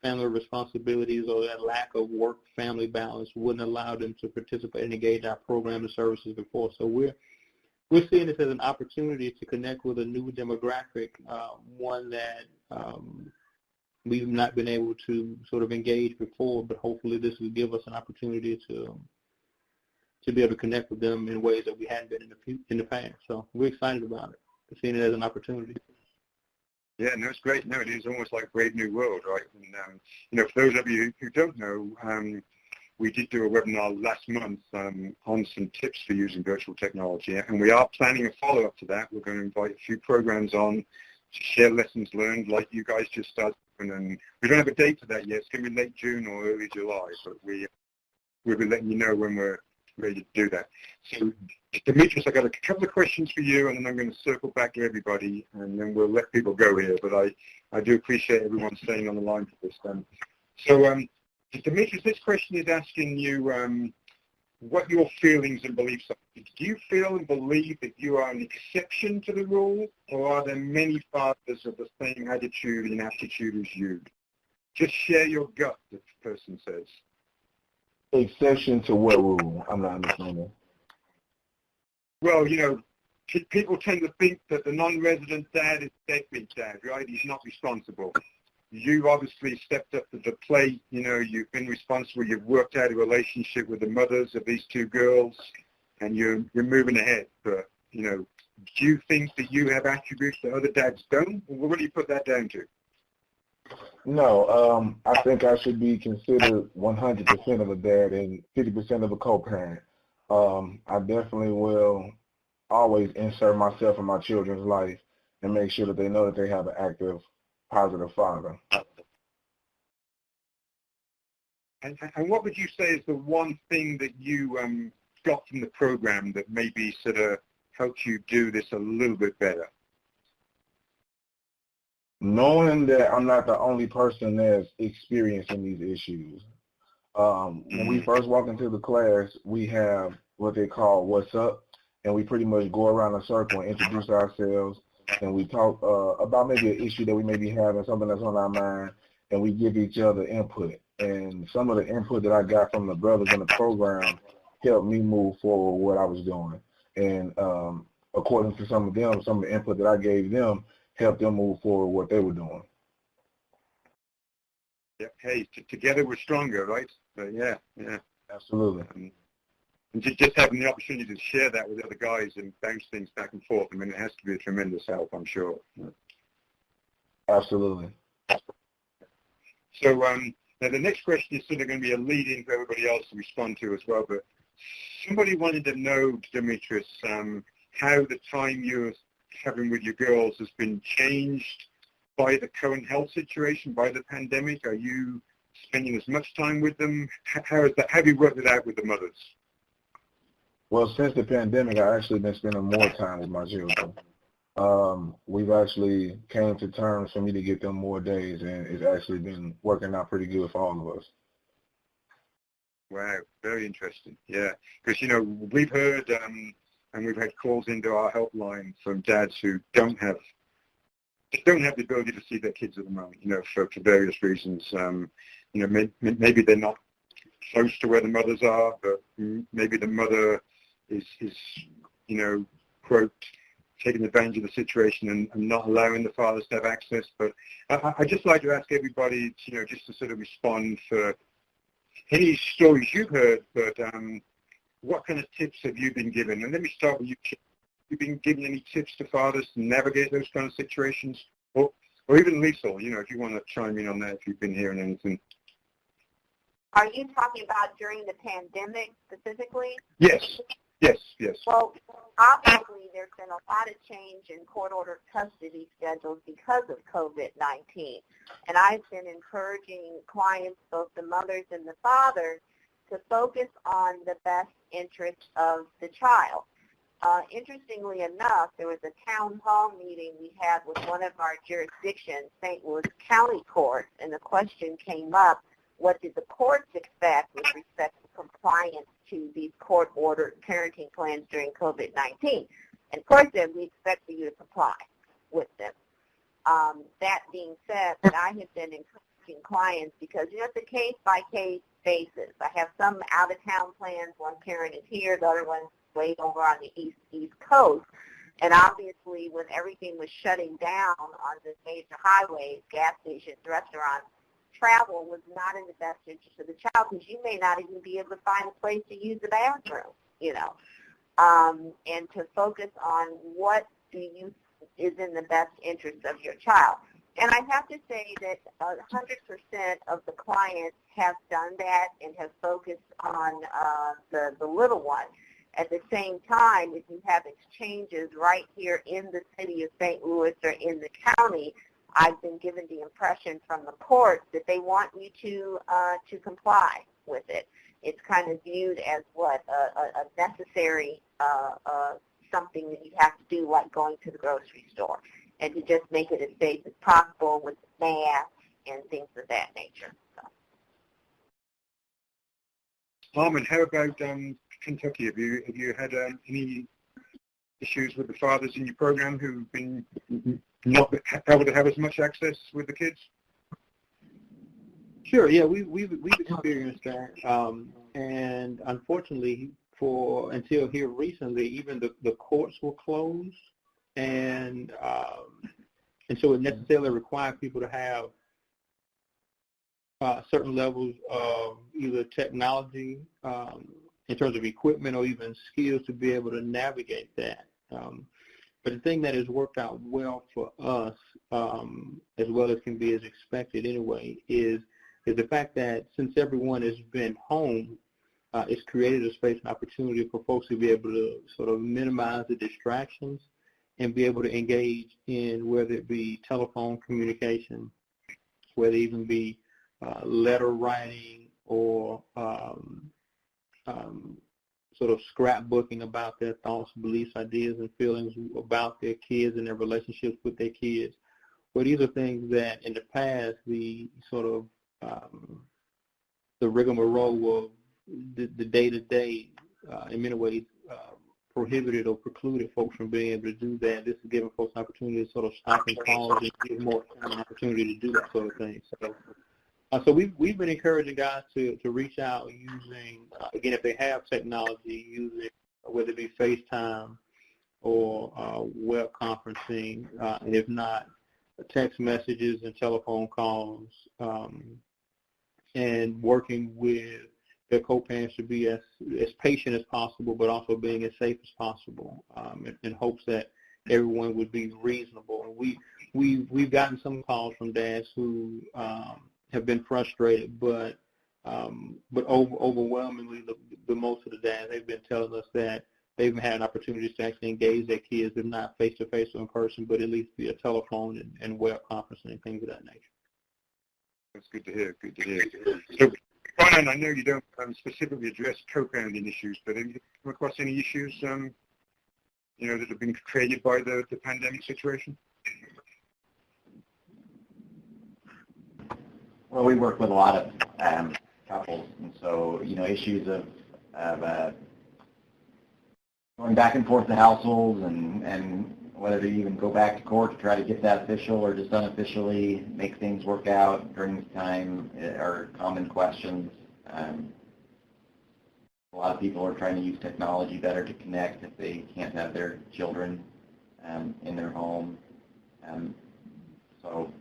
[SPEAKER 3] family responsibilities or that lack of work-family balance wouldn't allow them to participate and engage our program and services before. So we're seeing this as an opportunity to connect with a new demographic, one that we've not been able to sort of engage before, but hopefully this will give us an opportunity to be able to connect with them in ways that we hadn't been in the past. So we're excited about it. We're seeing it as an opportunity.
[SPEAKER 2] Yeah, no, it's great. No, it is almost like a brave new world, right? And, for those of you who don't know, we did do a webinar last month on some tips for using virtual technology, and we are planning a follow-up to that. We're going to invite a few programs on to share lessons learned, like you guys just started. And we don't have a date for that yet. It's going to be late June or early July, but we'll be letting you know when we're ready to do that. So, Demetrius, I've got a couple of questions for you, and then I'm going to circle back to everybody, and then we'll let people go here. But I do appreciate everyone staying on the line for this. So, Demetrius, this question is asking you what your feelings and beliefs are. Do you feel and believe that you are an exception to the rule, or are there many fathers of the same attitude and aptitude as you? Just share your gut, the person says.
[SPEAKER 7] Exception to what rule? I'm not understanding.
[SPEAKER 2] Well, people tend to think that the non-resident dad is deadbeat dad, right? He's not responsible. You obviously stepped up to the plate. You've been responsible. You've worked out a relationship with the mothers of these two girls, and you're moving ahead. But, do you think that you have attributes that other dads don't? Or what do you put that down to?
[SPEAKER 7] No, I think I should be considered 100% of a dad and 50% of a co-parent. I definitely will always insert myself in my children's life and make sure that they know that they have an active, positive father.
[SPEAKER 2] And what would you say is the one thing that you got from the program that maybe sort of helped you do this a little bit better?
[SPEAKER 7] Knowing that I'm not the only person that's experiencing these issues. When we first walk into the class, we have what they call What's Up, and we pretty much go around a circle and introduce ourselves, and we talk about maybe an issue that we may be having, something that's on our mind, and we give each other input. And some of the input that I got from the brothers in the program helped me move forward with what I was doing. And according to some of them, some of the input that I gave them helped them move forward what they were doing.
[SPEAKER 2] Yeah, hey, together we're stronger, right? But yeah.
[SPEAKER 7] Absolutely.
[SPEAKER 2] And just having the opportunity to share that with other guys and bounce things back and forth, it has to be a tremendous help, I'm sure.
[SPEAKER 7] Absolutely.
[SPEAKER 2] So now the next question is sort of going to be a lead-in for everybody else to respond to as well, but somebody wanted to know, Demetrius, how the time you're having with your girls has been changed by the current health situation, by the pandemic. Are you spending as much time with them? How is that? Have you worked it out with the mothers?
[SPEAKER 7] Well, since the pandemic, I've actually been spending more time with my children. We've actually came to terms for me to get them more days, and it's actually been working out pretty good for all of us.
[SPEAKER 2] Wow, very interesting. Yeah, because, we've heard and we've had calls into our helpline from dads who don't have the ability to see their kids at the moment, for various reasons. Maybe they're not close to where the mothers are, but maybe the mother is quote, taking advantage of the situation and not allowing the fathers to have access. But I'd just like to ask everybody, just to sort of respond for any stories you've heard, but what kind of tips have you been given? And let me start with you. Have you been given any tips to fathers to navigate those kind of situations? Or even Lisa, if you want to chime in on that, if you've been hearing anything.
[SPEAKER 6] Are you talking about during the pandemic specifically?
[SPEAKER 2] Yes.
[SPEAKER 6] Well, obviously there's been a lot of change in court-ordered custody schedules because of COVID-19. And I've been encouraging clients, both the mothers and the fathers, to focus on the best interest of the child. Interestingly enough, there was a town hall meeting we had with one of our jurisdictions, St. Louis County Court, and the question came up, what did the courts expect with respect to compliance to these court-ordered parenting plans during COVID-19? And of course, then we expect for you to comply with them. That being said, I have been encouraging clients because, it's a case-by-case basis. I have some out-of-town plans. One parent is here, the other one's way over on the East Coast. And obviously, when everything was shutting down on the major highways, gas stations, restaurants, travel was not in the best interest of the child because you may not even be able to find a place to use the bathroom, and to focus on what is in the best interest of your child. And I have to say that 100% of the clients have done that and have focused on the little one. At the same time, if you have exchanges right here in the city of St. Louis or in the county, I've been given the impression from the courts that they want you to comply with it. It's kind of viewed as a necessary something that you have to do, like going to the grocery store, and to just make it as safe as possible with mask and things of that nature.
[SPEAKER 2] Armin, how about Kentucky? Have you had any issues with the fathers in your program who've been not able to have as much access with the kids?
[SPEAKER 3] Sure. Yeah, we've experienced that, and unfortunately, until here recently, even the courts were closed, and so it necessarily required people to have certain levels of either technology in terms of equipment or even skills to be able to navigate that. But the thing that has worked out well for us, as well as can be as expected anyway, is the fact that since everyone has been home, it's created a space and opportunity for folks to be able to sort of minimize the distractions and be able to engage in whether it be telephone communication, whether it even be letter writing or sort of scrapbooking about their thoughts, beliefs, ideas, and feelings about their kids and their relationships with their kids. Well, these are things that in the past the sort of the rigmarole of the day-to-day in many ways prohibited or precluded folks from being able to do that. This is giving folks an opportunity to sort of stop and pause and give more time and opportunity to do that sort of thing. So we've been encouraging guys to reach out using, again, if they have technology, using whether it be FaceTime or web conferencing, and if not, text messages and telephone calls, and working with their co-parents to be as patient as possible, but also being as safe as possible, in hopes that everyone would be reasonable. And we've gotten some calls from dads who have been frustrated, but overwhelmingly, the most of the dads, they've been telling us that they've had opportunities to actually engage their kids, if not face-to-face or in person, but at least via telephone and web conferencing and things of that nature.
[SPEAKER 2] That's good to hear. Good to hear. So, Brian, I know you don't specifically address co-parenting issues, but have you come across any issues, that have been created by the pandemic situation?
[SPEAKER 4] Well, we work with a lot of couples, and so issues of going back and forth to households and whether to even go back to court to try to get that official or just unofficially make things work out during this time are common questions. A lot of people are trying to use technology better to connect if they can't have their children in their home. So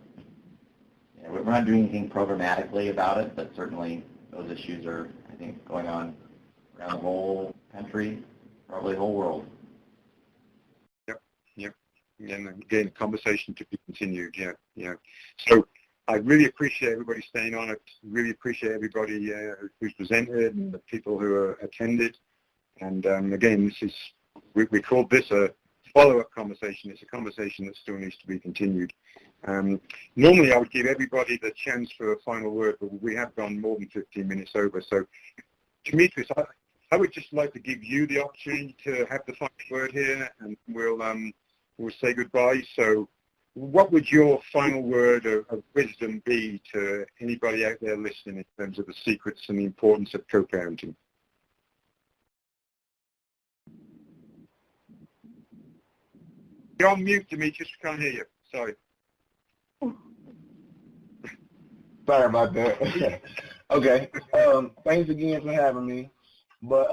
[SPEAKER 4] we're not doing anything programmatically about it, but certainly those issues are, I think, going on around the whole country, probably the whole world.
[SPEAKER 2] Yep. And again, conversation to be continued. Yeah. So I really appreciate everybody staying on it. Really appreciate everybody who's presented and the people who attended. And again, we called this a follow-up conversation. It's a conversation that still needs to be continued. Normally, I would give everybody the chance for a final word, but we have gone more than 15 minutes over. So Demetrius, I would just like to give you the opportunity to have the final word here, and we'll say goodbye. So what would your final word of wisdom be to anybody out there listening in terms of the secrets and the importance of co-parenting? You're on mute, Demetrius. We can't hear you. Sorry.
[SPEAKER 7] Sorry about that. Okay. Thanks again for having me. But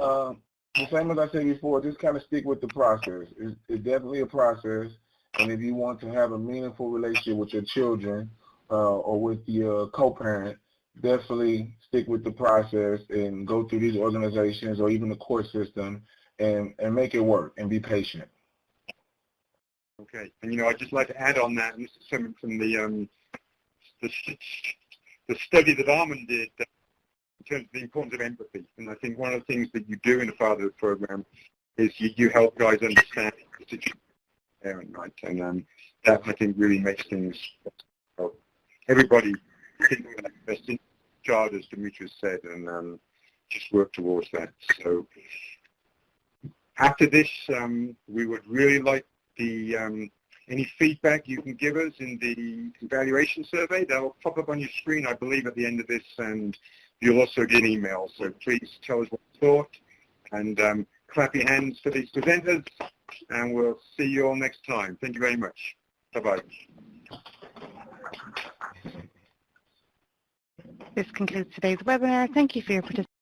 [SPEAKER 7] the same as I said before, just kind of stick with the process. It's definitely a process. And if you want to have a meaningful relationship with your children or with your co-parent, definitely stick with the process and go through these organizations or even the court system and make it work and be patient.
[SPEAKER 2] Okay. And, I'd just like to add on that, and this is something from the study that Armand did in terms of the importance of empathy. And I think one of the things that you do in the Fatherhood Program is you help guys understand the situation, right? And that, I think, really makes things everybody think of that best in child, as Demetrius said, and just work towards that. So after this, we would really like any feedback you can give us in the evaluation survey. That will pop up on your screen, I believe, at the end of this, and you'll also get emails. So please tell us what you thought, and clap your hands for these presenters, and we'll see you all next time. Thank you very much. Bye-bye.
[SPEAKER 1] This concludes today's webinar. Thank you for your participation.